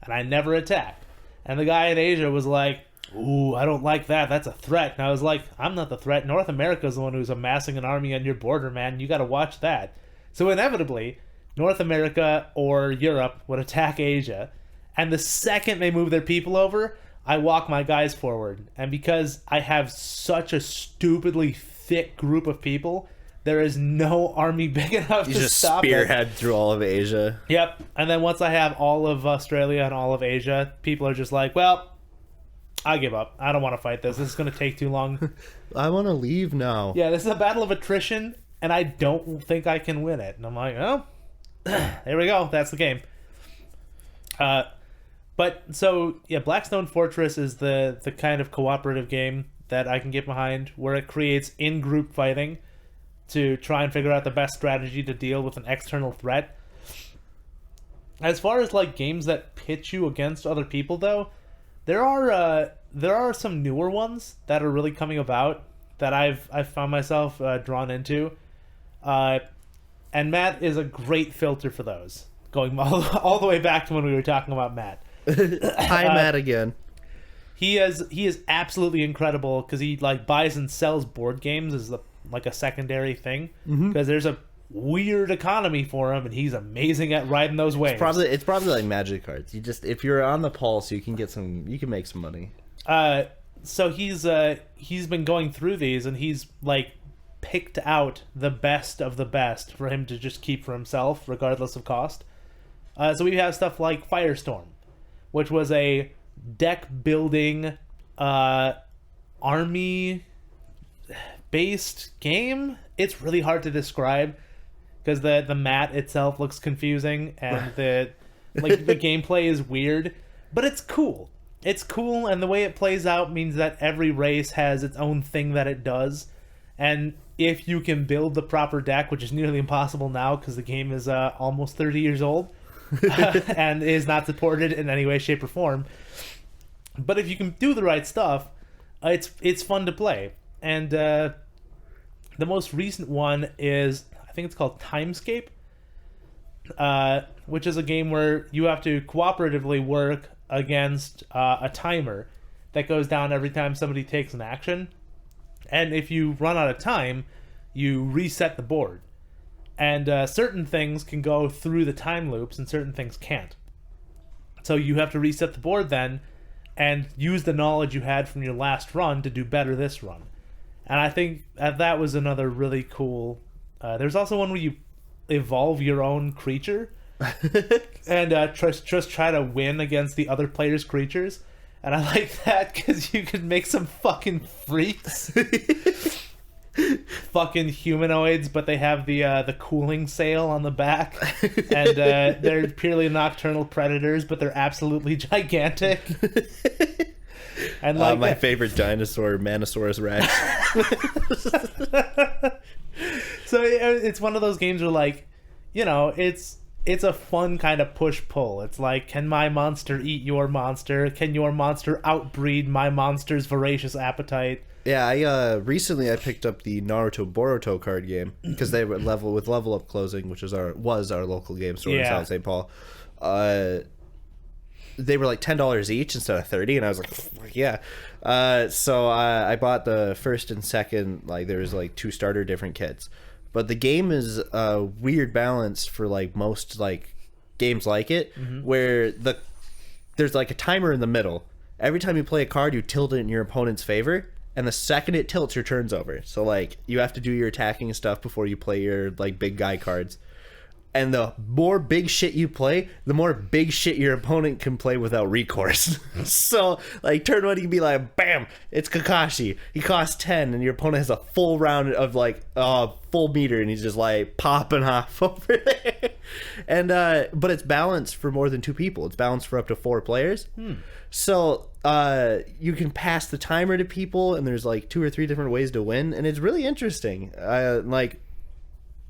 Speaker 2: And I never attacked. And the guy in Asia was like, ooh, I don't like that. That's a threat. And I was like, I'm not the threat. North America's the one who's amassing an army on your border, man. You got to watch that. So inevitably, North America or Europe would attack Asia. And the second they move their people over, I walk my guys forward. And because I have such a stupidly thick group of people, there is no army big enough to stop it.
Speaker 1: You just spearhead through all of Asia.
Speaker 2: Yep. And then once I have all of Australia and all of Asia, people are just like, well, I give up. I don't want to fight this. This is going to take too long.
Speaker 1: I want to leave now.
Speaker 2: Yeah, this is a battle of attrition, and I don't think I can win it. And I'm like, oh, there we go. That's the game. But so yeah, Blackstone Fortress is the kind of cooperative game that I can get behind, where it creates in-group fighting to try and figure out the best strategy to deal with an external threat. As far as like games that pit you against other people, though, there are some newer ones that are really coming about that I've found myself drawn into, and Matt is a great filter for those. Going all the way back to when we were talking about Matt.
Speaker 1: Hi, Matt again.
Speaker 2: He is absolutely incredible because he like buys and sells board games as like a secondary thing because there's a weird economy for him and he's amazing at riding those waves.
Speaker 1: It's probably like magic cards. You just, if you're on the pulse, you can make some money.
Speaker 2: So he's been going through these and he's like picked out the best of the best for him to just keep for himself regardless of cost. So we have stuff like Firestorm, which was a deck building army based game. It's really hard to describe because the mat itself looks confusing and the gameplay is weird, but it's cool. It's cool, and the way it plays out means that every race has its own thing that it does, and if you can build the proper deck, which is nearly impossible now because the game is almost 30 years old and is not supported in any way, shape, or form, but if you can do the right stuff, it's fun to play. And the most recent one is, I think it's called Timescape, which is a game where you have to cooperatively work against a timer that goes down every time somebody takes an action. And if you run out of time, you reset the board. And certain things can go through the time loops and certain things can't. So you have to reset the board then and use the knowledge you had from your last run to do better this run. And I think that was another really cool... there's also one where you evolve your own creature and just try to win against the other player's creatures. And I like that because you can make some fucking freaks. Fucking humanoids, but they have the cooling sail on the back. And they're purely nocturnal predators, but they're absolutely gigantic. And like
Speaker 1: my favorite dinosaur, Manosaurus Rex.
Speaker 2: So it's one of those games where, like, you know, it's a fun kind of push-pull. It's like, can my monster eat your monster? Can your monster outbreed my monster's voracious appetite?
Speaker 1: Yeah, recently I picked up the Naruto Boruto card game because they were level up closing, which was our local game store in South St. Paul. They were like $10 each instead of $30, and I was like, yeah. So I bought the first and second. Like, there was like 2 starter different kits, but the game is a weird balance for like most like games like it, where there's like a timer in the middle. Every time you play a card, you tilt it in your opponent's favor, and the second it tilts, your turn's over. So like you have to do your attacking stuff before you play your like big guy cards. And the more big shit you play, the more big shit your opponent can play without recourse. So, like, turn 1, you can be like, bam, it's Kakashi. He costs 10, and your opponent has a full round of, like, full meter, and he's just, like, popping off over there. And, but it's balanced for more than 2 people. It's balanced for up to 4 players. So, you can pass the timer to people, and there's, like, 2 or 3 different ways to win, and it's really interesting.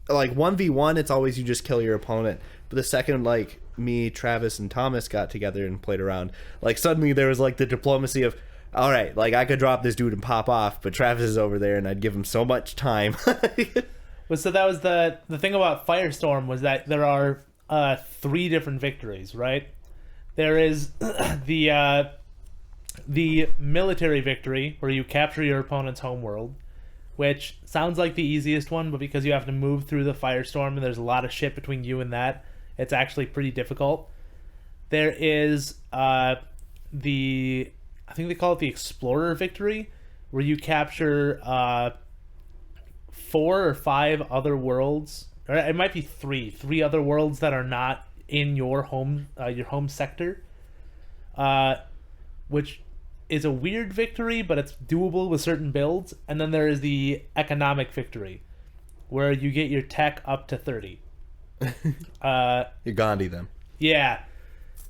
Speaker 1: Like 1v1, it's always you just kill your opponent. But the second, like, me, Travis, and Thomas got together and played around, like, suddenly there was, like, the diplomacy of, all right, like, I could drop this dude and pop off, but Travis is over there, and I'd give him so much time.
Speaker 2: Well, so that was the thing about Firestorm was that there are 3 different victories, right? There is the military victory, where you capture your opponent's homeworld, which sounds like the easiest one, but because you have to move through the Firestorm and there's a lot of shit between you and that, it's actually pretty difficult. There is I think they call it the Explorer victory, where you capture 4 or 5 other worlds, or it might be 3 other worlds that are not in your home sector, which is a weird victory, but it's doable with certain builds. And then there is the economic victory, where you get your tech up to 30.
Speaker 1: You're Gandhi then.
Speaker 2: Yeah.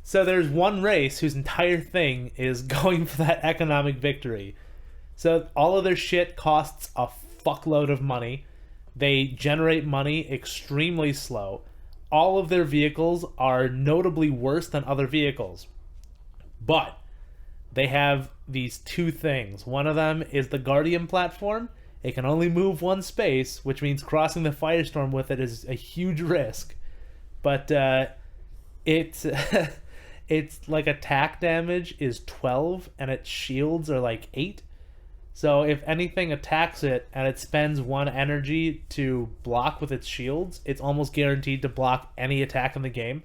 Speaker 2: So there's one race whose entire thing is going for that economic victory. So all of their shit costs a fuckload of money. They generate money extremely slow. All of their vehicles are notably worse than other vehicles. But they have these 2 things. One of them is the Guardian platform. It can only move 1 space, which means crossing the Firestorm with it is a huge risk. But it's like attack damage is 12 and its shields are like 8. So if anything attacks it and it spends 1 energy to block with its shields, it's almost guaranteed to block any attack in the game.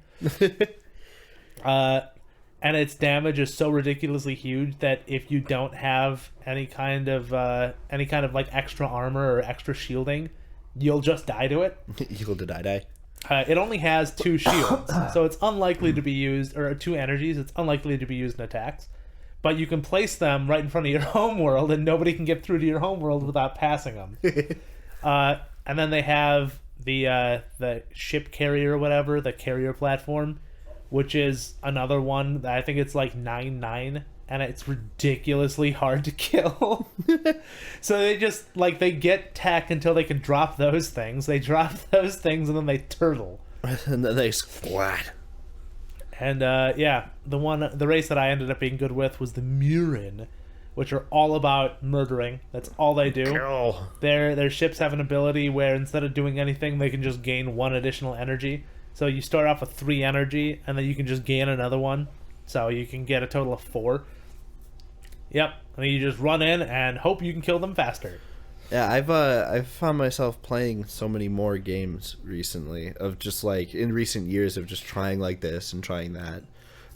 Speaker 2: And its damage is so ridiculously huge that if you don't have any kind of like extra armor or extra shielding, you'll just die to it.
Speaker 1: You'll die.
Speaker 2: It only has 2 shields, so it's unlikely to be used, or 2 energies. It's unlikely to be used in attacks. But you can place them right in front of your homeworld, and nobody can get through to your homeworld without passing them. And then they have the ship carrier or whatever, the carrier platform, which is another one that I think it's like 9-9, and it's ridiculously hard to kill. So they just, like, they get tech until they can drop those things. They drop those things, and then they turtle.
Speaker 1: And then they splat.
Speaker 2: And the race that I ended up being good with was the Murin, which are all about murdering. That's all they do.
Speaker 1: Kill.
Speaker 2: Their ships have an ability where instead of doing anything, they can just gain 1 additional energy. So you start off with 3 energy, and then you can just gain another one. So you can get a total of 4. Yep. And then you just run in and hope you can kill them faster.
Speaker 1: Yeah, I've found myself playing so many more games recently, of just like in recent years of just trying like this and trying that.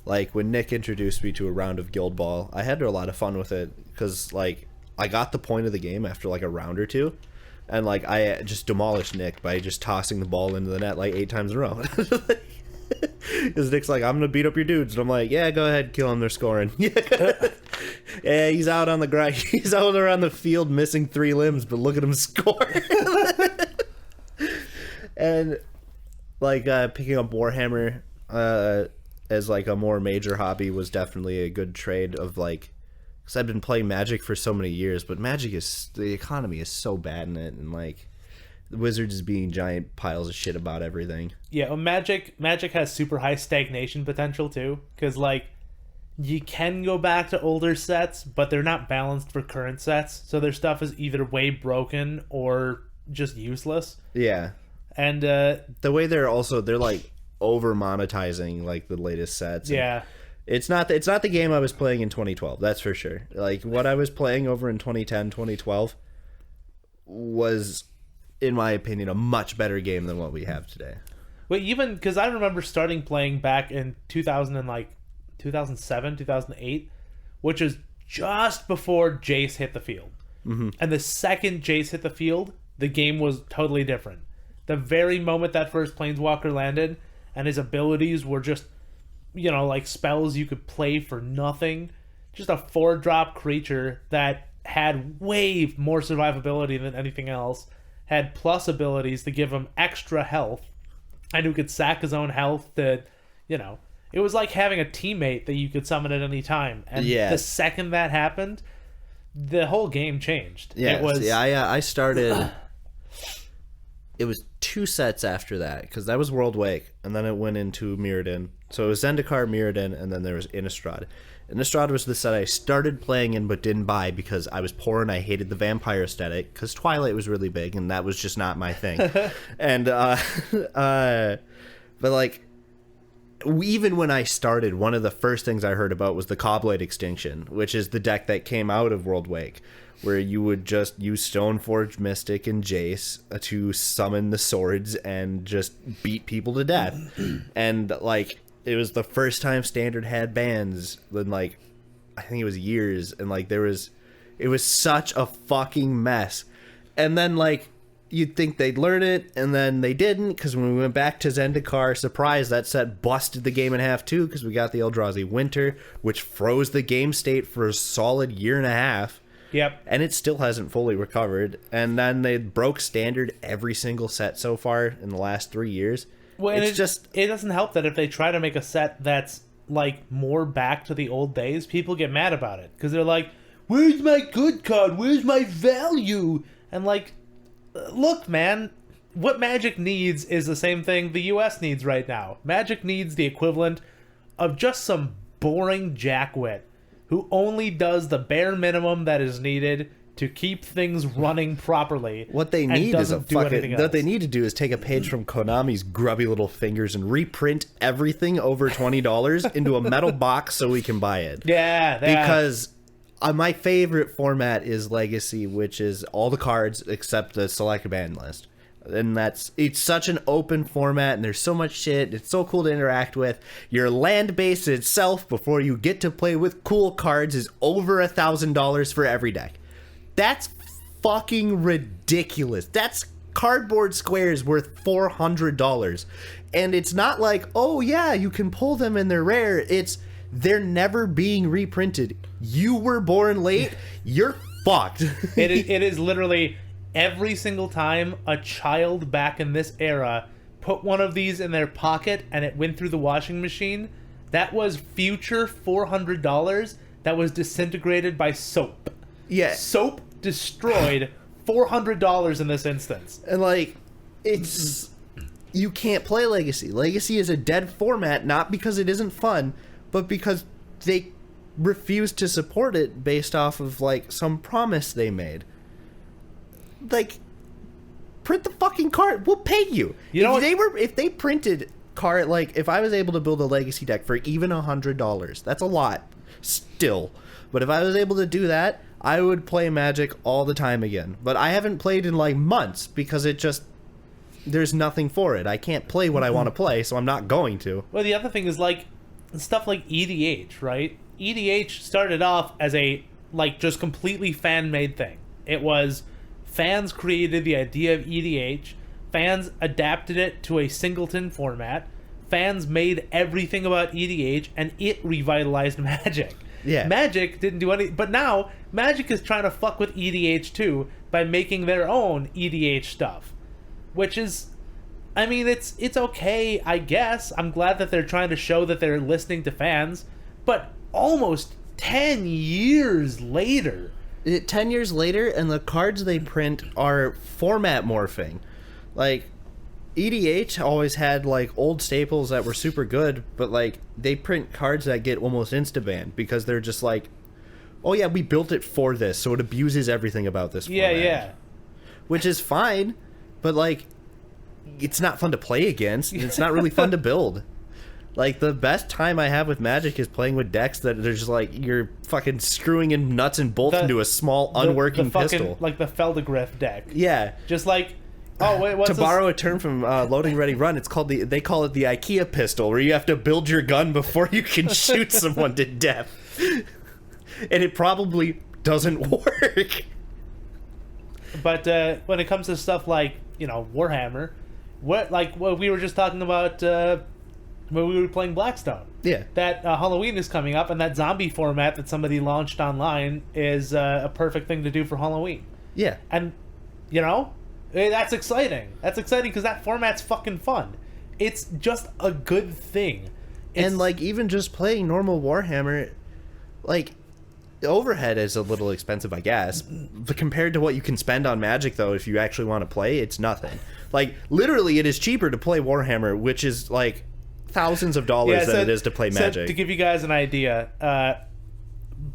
Speaker 1: Like when Nick introduced me to a round of Guild Ball, I had a lot of fun with it because like I got the point of the game after like a round or 2, and like I just demolished Nick by just tossing the ball into the net like 8 times in a row. Because Nick's like, I'm gonna beat up your dudes, and I'm like, yeah, go ahead, kill him, they're scoring. Yeah, he's out on the grind. He's out around the field missing 3 limbs, but look at him score. And like picking up Warhammer as like a more major hobby was definitely a good trade of like, because I've been playing Magic for so many years, but Magic is, the economy is so bad in it, and like Wizards is being giant piles of shit about everything.
Speaker 2: Yeah, well, Magic has super high stagnation potential too, because like you can go back to older sets, but they're not balanced for current sets, so their stuff is either way broken or just useless.
Speaker 1: Yeah,
Speaker 2: and
Speaker 1: the way they're like over monetizing like the latest sets.
Speaker 2: Yeah,
Speaker 1: it's not the game I was playing in 2012. That's for sure. Like what I was playing over in 2010, 2012 was, in my opinion, a much better game than what we have today.
Speaker 2: Well, even because I remember starting playing back in 2007, 2008, which is just before Jace hit the field.
Speaker 1: Mm-hmm.
Speaker 2: And the second Jace hit the field, the game was totally different. The very moment that first Planeswalker landed, and his abilities were just, you know, like spells you could play for nothing. Just a 4-drop creature that had way more survivability than anything else. Had plus abilities to give him extra health, and who could sack his own health to, you know, it was like having a teammate that you could summon at any time. And the second that happened, the whole game changed.
Speaker 1: Yeah,
Speaker 2: it was.
Speaker 1: I started. it was 2 sets after that, because that was World Wake, and then it went into Mirrodin. So it was Zendikar, Mirrodin, and then there was Innistrad. Innistrad was the set I started playing in but didn't buy because I was poor and I hated the vampire aesthetic, because Twilight was really big, and that was just not my thing. And, but like, even when I started, one of the first things I heard about was the Cobblade Extinction, which is the deck that came out of World Wake, where you would just use Stoneforge Mystic and Jace to summon the swords and just beat people to death. And, like, it was the first time Standard had bans in, like, I think it was years, and, like, it was such a fucking mess. And then, like, you'd think they'd learn it, and then they didn't, because when we went back to Zendikar, surprise, that set busted the game in half too, because we got the Eldrazi Winter, which froze the game state for a solid year and a half.
Speaker 2: Yep.
Speaker 1: And it still hasn't fully recovered. And then they broke Standard every single set so far in the last 3 years.
Speaker 2: Well,
Speaker 1: it's just...
Speaker 2: It doesn't help that if they try to make a set that's, like, more back to the old days, people get mad about it. Because they're like, where's my good card? Where's my value? And, like... Look, man, what Magic needs is the same thing the US needs right now. Magic needs the equivalent of just some boring jackwit who only does the bare minimum that is needed to keep things running properly.
Speaker 1: What they need is what they need to do is take a page from Konami's grubby little fingers and reprint everything over $20 into a metal box so we can buy it.
Speaker 2: Yeah,
Speaker 1: because my favorite format is Legacy, which is all the cards except the select ban list. And it's such an open format, and there's so much shit. It's so cool to interact with. Your land base itself, before you get to play with cool cards, is over $1,000 for every deck. That's fucking ridiculous. That's cardboard squares worth $400. And it's not like, oh yeah, you can pull them and they're rare. They're never being reprinted. You were born late, you're fucked.
Speaker 2: It is literally every single time a child back in this era put one of these in their pocket and it went through the washing machine, that was future $400 that was disintegrated by soap.
Speaker 1: Yeah.
Speaker 2: Soap destroyed $400 in this instance.
Speaker 1: And, like, you can't play Legacy. Legacy is a dead format, not because it isn't fun, but because they refuse to support it based off of, like, some promise they made. Like, print the fucking card. We'll pay you. If they printed card, like, if I was able to build a Legacy deck for even $100, that's a lot still. But if I was able to do that, I would play Magic all the time again. But I haven't played in, like, months because there's nothing for it. I can't play what I want to play, so I'm not going to.
Speaker 2: Well, the other thing is, like, stuff like EDH, right? EDH started off as a, like, just completely fan-made thing. It was fans created the idea of EDH, fans adapted it to a singleton format, fans made everything about EDH, and it revitalized Magic.
Speaker 1: Yeah.
Speaker 2: Magic didn't do anything, but now Magic is trying to fuck with EDH too by making their own EDH stuff, which is, I mean, it's okay, I guess. I'm glad that they're trying to show that they're listening to fans, but almost 10 years later.
Speaker 1: 10 years later, and the cards they print are format morphing. Like, EDH always had, like, old staples that were super good, but, like, they print cards that get almost insta-banned because they're just like, oh yeah, we built it for this, so it abuses everything about this format.
Speaker 2: Yeah.
Speaker 1: Which is fine, but, like, it's not fun to play against. It's not really fun to build. Like, the best time I have with Magic is playing with decks that are just like, you're fucking screwing in nuts and bolts into a small, unworking pistol.
Speaker 2: Like the Feldegriff deck.
Speaker 1: Yeah.
Speaker 2: Just like, oh, wait, what's
Speaker 1: to borrow a term from Loading Ready Run, they call it the IKEA pistol, where you have to build your gun before you can shoot someone to death. And it probably doesn't work.
Speaker 2: But when it comes to stuff like, Warhammer, what we were just talking about when we were playing Blackstone.
Speaker 1: Yeah.
Speaker 2: That Halloween is coming up, and that zombie format that somebody launched online is a perfect thing to do for Halloween.
Speaker 1: Yeah.
Speaker 2: And, that's exciting. That's exciting because that format's fucking fun. It's just a good thing.
Speaker 1: And, like, even just playing normal Warhammer, like, overhead is a little expensive, I guess. But compared to what you can spend on Magic, though, if you actually want to play, it's nothing. Like, literally, it is cheaper to play Warhammer, which is, like, thousands of dollars than it is to play Magic.
Speaker 2: So to give you guys an idea,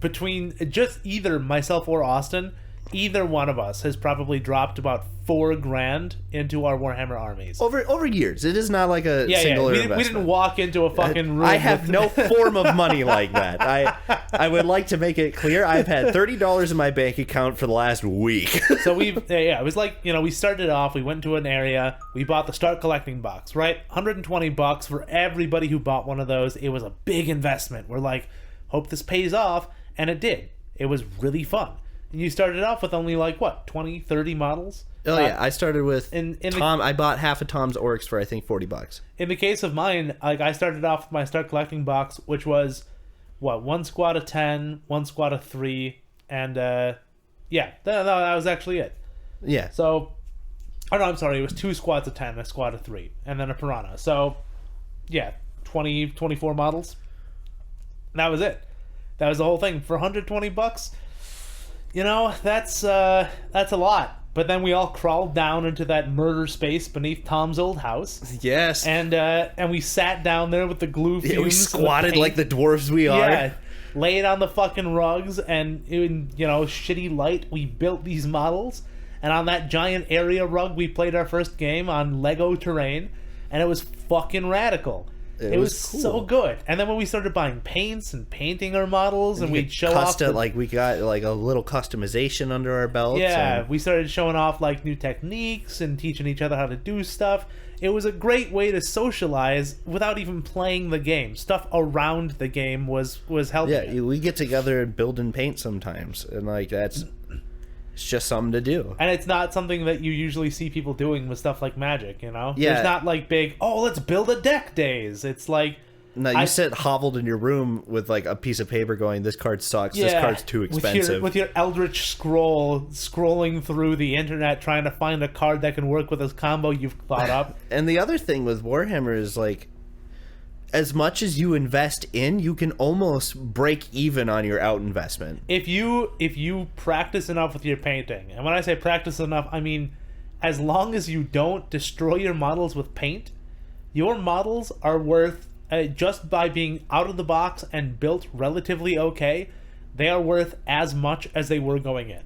Speaker 2: between just either myself or Austin, either one of us has probably dropped about $4,000 into our Warhammer armies.
Speaker 1: Over years. It is not like a singular investment.
Speaker 2: We didn't walk into a fucking room.
Speaker 1: I have no form of money like that. I would like to make it clear I've had $30 in my bank account for the last week.
Speaker 2: So it was like, we started off, we went into an area, we bought the Start Collecting box, right? $120 for everybody who bought one of those. It was a big investment. We're like, hope this pays off, and it did. It was really fun. And you started off with only, like, what, 20, 30 models?
Speaker 1: Oh, yeah. I started with Tom. I bought half of Tom's orcs for, I think, $40.
Speaker 2: In the case of mine, like, I started off with my Start Collecting box, which was, what, 1 squad of 10, 1 squad of 3, and, that was actually it.
Speaker 1: Yeah.
Speaker 2: So, oh, no, I'm sorry. It was 2 squads of 10, a squad of 3, and then a Piranha. So, yeah, 24 models. And that was it. That was the whole thing. For $120, that's a lot. But then we all crawled down into that murder space beneath Tom's old house.
Speaker 1: Yes.
Speaker 2: And we sat down there with the glue fumes.
Speaker 1: Yeah, we squatted like the dwarves we are.
Speaker 2: Yeah. Laid on the fucking rugs, and in, shitty light, we built these models. And on that giant area rug, we played our first game on Lego terrain, and it was fucking radical. It was cool. So good. And then when we started buying paints and painting our models, and we'd show off
Speaker 1: we got like a little customization under our belts.
Speaker 2: Yeah, we started showing off like new techniques and teaching each other how to do stuff. It was a great way to socialize without even playing the game. Stuff around the game was helping.
Speaker 1: Yeah, we get together and build and paint sometimes, and like it's just something to do.
Speaker 2: And it's not something that you usually see people doing with stuff like Magic, Yeah.
Speaker 1: There's
Speaker 2: not like big, let's build a deck days. It's like...
Speaker 1: No, you sit hoveled in your room with like a piece of paper going, this card sucks, this card's too expensive.
Speaker 2: With your Eldritch scrolling through the internet trying to find a card that can work with this combo you've thought up.
Speaker 1: And the other thing with Warhammer is like, as much as you invest in, you can almost break even on your out investment.
Speaker 2: If you practice enough with your painting, and when I say practice enough, I mean as long as you don't destroy your models with paint, your models are worth, just by being out of the box and built relatively okay, they are worth as much as they were going in.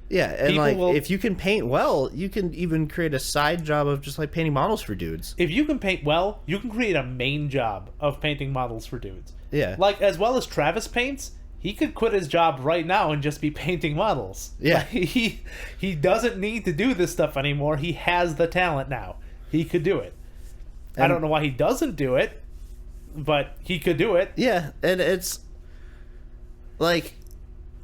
Speaker 1: Yeah, and if you can paint well, you can even create a side job of just like painting models for dudes.
Speaker 2: If you can paint well, you can create a main job of painting models for dudes.
Speaker 1: Yeah.
Speaker 2: Like, as well as Travis paints, he could quit his job right now and just be painting models.
Speaker 1: Yeah.
Speaker 2: Like, he doesn't need to do this stuff anymore. He has the talent now. He could do it. I don't know why he doesn't do it, but he could do it.
Speaker 1: Yeah, and it's like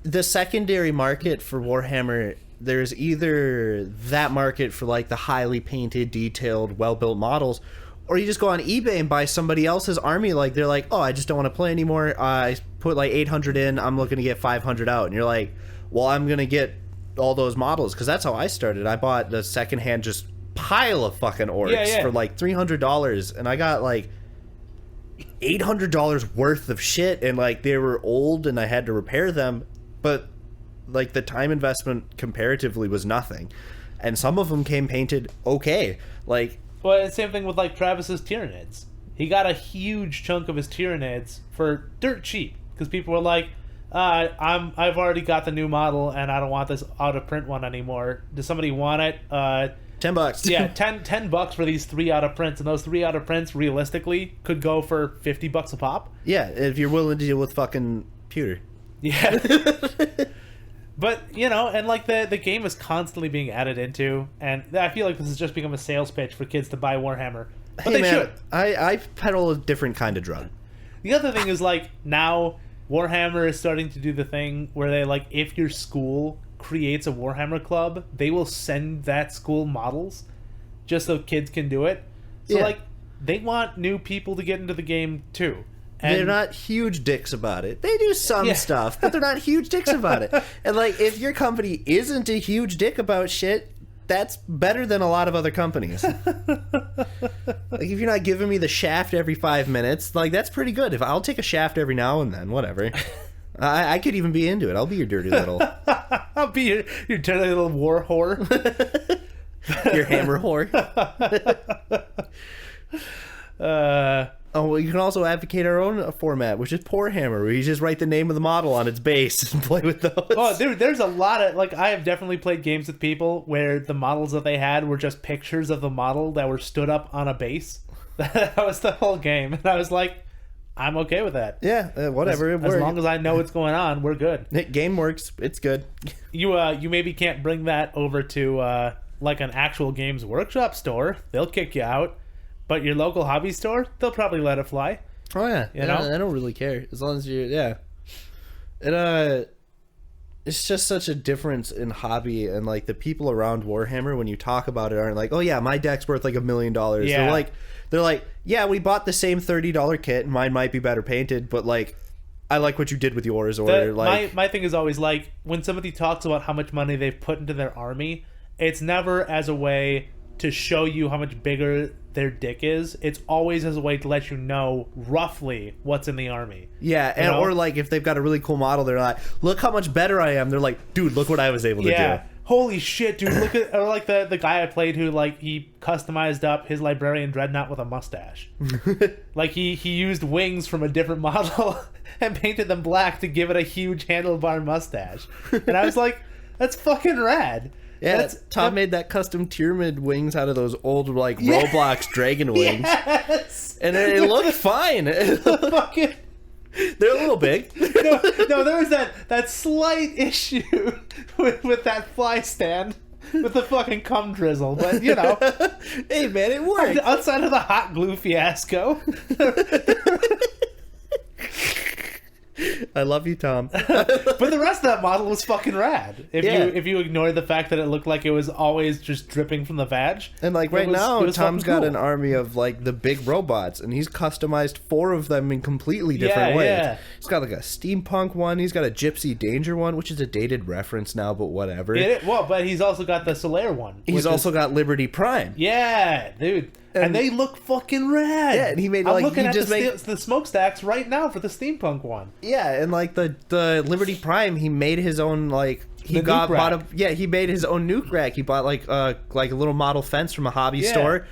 Speaker 1: the secondary market for Warhammer, there's either that market for like the highly painted, detailed, well-built models, or you just go on eBay and buy somebody else's army. Like, they're like, I just don't want to play anymore. I put like 800 in, I'm looking to get 500 out. And you're like, well, I'm going to get all those models, because that's how I started. I bought the secondhand just pile of fucking orcs for like $300, and I got like $800 worth of shit, and like they were old and I had to repair them, but like the time investment comparatively was nothing, and some of them came painted okay. Like,
Speaker 2: well, same thing with like Travis's Tyranids. He got a huge chunk of his Tyranids for dirt cheap, because people were like, I've already got the new model and I don't want this out of print one anymore. Does somebody want it?
Speaker 1: $10.
Speaker 2: Yeah, $10 for these 3 out of prints, and those 3 out of prints realistically could go for $50 a pop.
Speaker 1: Yeah, if you're willing to deal with fucking pewter.
Speaker 2: Yeah. But, and like the game is constantly being added into, and I feel like this has just become a sales pitch for kids to buy Warhammer. But they should.
Speaker 1: I peddle a different kind of drug.
Speaker 2: The other thing is, like, now Warhammer is starting to do the thing where they, like, if your school creates a Warhammer club, they will send that school models just so kids can do it. So, like, they want new people to get into the game, too. And
Speaker 1: they're not huge dicks about it. They do some stuff, but they're not huge dicks about it. And, like, if your company isn't a huge dick about shit, that's better than a lot of other companies. Like, if you're not giving me the shaft every 5 minutes, like, that's pretty good. If I'll take a shaft every now and then, whatever. I could even be into it. I'll be your dirty little...
Speaker 2: I'll be your dirty little war whore.
Speaker 1: Your hammer whore. Oh, well, you can also advocate our own format, which is Pour Hammer, where you just write the name of the model on its base and play with those.
Speaker 2: Oh, dude, there's a lot of, like, I have definitely played games with people where the models that they had were just pictures of the model that were stood up on a base. That was the whole game. And I was like, I'm okay with that.
Speaker 1: Yeah, whatever.
Speaker 2: As long as I know what's going on, we're good.
Speaker 1: Game works. It's good.
Speaker 2: You maybe can't bring that over to, like, an actual Games Workshop store. They'll kick you out. But your local hobby store, they'll probably let it fly.
Speaker 1: Oh yeah,
Speaker 2: you know?
Speaker 1: I don't really care as long as you it's just such a difference in hobby, and like the people around Warhammer when you talk about it aren't like, oh yeah, my deck's worth like $1 million.
Speaker 2: Yeah.
Speaker 1: They're like, yeah, we bought the same $30 kit, and mine might be better painted, but like, I like what you did with yours. Or
Speaker 2: my thing is always like when somebody talks about how much money they've put into their army, it's never as a way to show you how much bigger their dick is. It's always as a way to let you know roughly what's in the army.
Speaker 1: Yeah, and or like if they've got a really cool model, they're like, look how much better I am. They're like, dude, look what I was able to do.
Speaker 2: Holy shit, dude, look at, or like the guy I played who, like, he customized up his Librarian Dreadnought with a mustache. Like, he used wings from a different model and painted them black to give it a huge handlebar mustache. And I was like, that's fucking rad.
Speaker 1: Yeah, Tom made that custom Tyranid wings out of those old, like, Roblox dragon wings.
Speaker 2: Yes!
Speaker 1: And it looked fine.
Speaker 2: Fucking...
Speaker 1: They're a little big.
Speaker 2: No, there was that slight issue with that fly stand with the fucking cum drizzle, but you know.
Speaker 1: Hey man, it worked.
Speaker 2: Outside of the hot glue fiasco.
Speaker 1: I love you, Tom.
Speaker 2: But the rest of that model was fucking rad. If you ignore the fact that it looked like it was always just dripping from the vag.
Speaker 1: And like now, Tom's got an army of like the big robots, and he's customized 4 of them in completely different ways. Yeah. He's got like a steampunk one. He's got a Gypsy Danger one, which is a dated reference now, but whatever.
Speaker 2: But he's also got the Solaire one.
Speaker 1: He's also got Liberty Prime.
Speaker 2: Yeah, dude. And they look fucking rad.
Speaker 1: Yeah, and he made
Speaker 2: I'm looking at the smokestacks right now for the steampunk one.
Speaker 1: Yeah, and like the Liberty Prime, he made his own like he made his own nuke rack. He bought like a little model fence from a hobby store,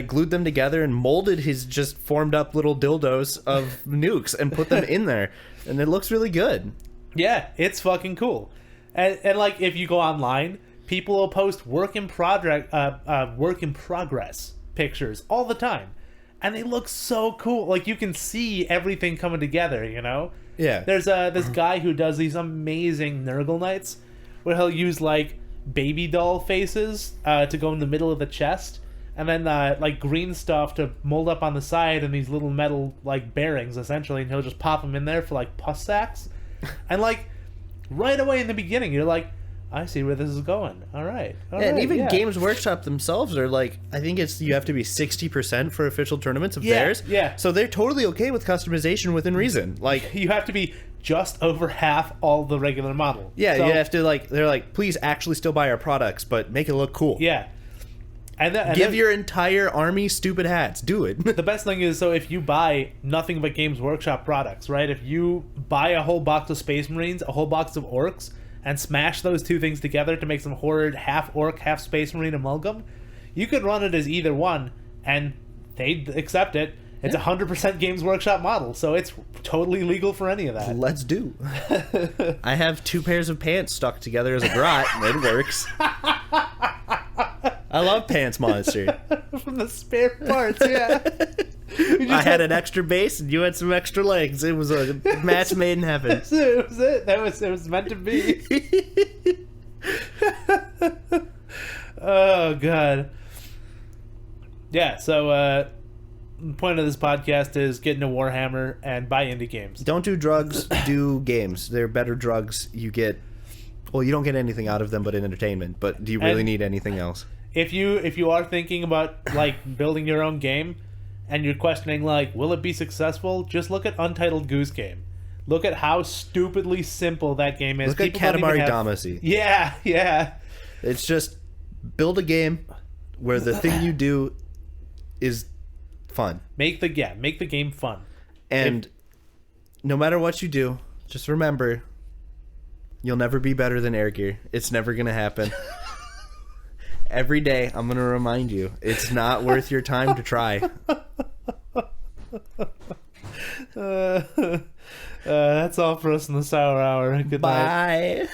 Speaker 1: glued them together and molded his just formed up little dildos of nukes and put them in there, and it looks really good. Yeah,
Speaker 2: it's fucking cool. And like if you go online, people will post work in progress pictures all the time, and they look so cool. Like you can see everything coming together, you know.
Speaker 1: Yeah,
Speaker 2: there's this guy who does these amazing Nurgle Knights where he'll use like baby doll faces to go in the middle of the chest, and then like green stuff to mold up on the side, and these little metal like bearings essentially, and he'll just pop them in there for like pus sacks. And like right away in the beginning you're like, I see where this is going. All right.
Speaker 1: And even Games Workshop themselves are like, I think you have to be 60% for official tournaments of theirs.
Speaker 2: Yeah.
Speaker 1: So they're totally okay with customization within reason. Like
Speaker 2: you have to be just over half all the regular model.
Speaker 1: Yeah, you have to like. They're like, please actually still buy our products, but make it look cool.
Speaker 2: Yeah. And
Speaker 1: give your entire army stupid hats. Do it.
Speaker 2: The best thing is, so if you buy nothing but Games Workshop products, right? If you buy a whole box of Space Marines, a whole box of Orcs, and smash those two things together to make some horrid half-orc, half-space marine amalgam, you could run it as either one, and they'd accept it. It's 100% Games Workshop model, so it's totally legal for any of that.
Speaker 1: Let's do. I have 2 pairs of pants stuck together as a grot, and it works. I love Pants Monster.
Speaker 2: From the spare parts, yeah.
Speaker 1: I had an extra base, and you had some extra legs. It was a match made in heaven.
Speaker 2: It was it. It was meant to be. Oh god. Yeah. So the point of this podcast is get into Warhammer and buy indie games.
Speaker 1: Don't do drugs. Do games. They're better drugs. You don't get anything out of them but entertainment. But do you really need anything else?
Speaker 2: If you are thinking about like building your own game, and you're questioning like, will it be successful? Just look at Untitled Goose Game. Look at how stupidly simple that game is.
Speaker 1: Look at Katamari Damacy.
Speaker 2: Yeah.
Speaker 1: It's just build a game where the thing you do is fun.
Speaker 2: Make the game fun.
Speaker 1: And no matter what you do, just remember, you'll never be better than Air Gear. It's never going to happen. Every day, I'm going to remind you, it's not worth your time to try.
Speaker 2: That's all for us in the Sour Hour. Good night.
Speaker 1: Bye.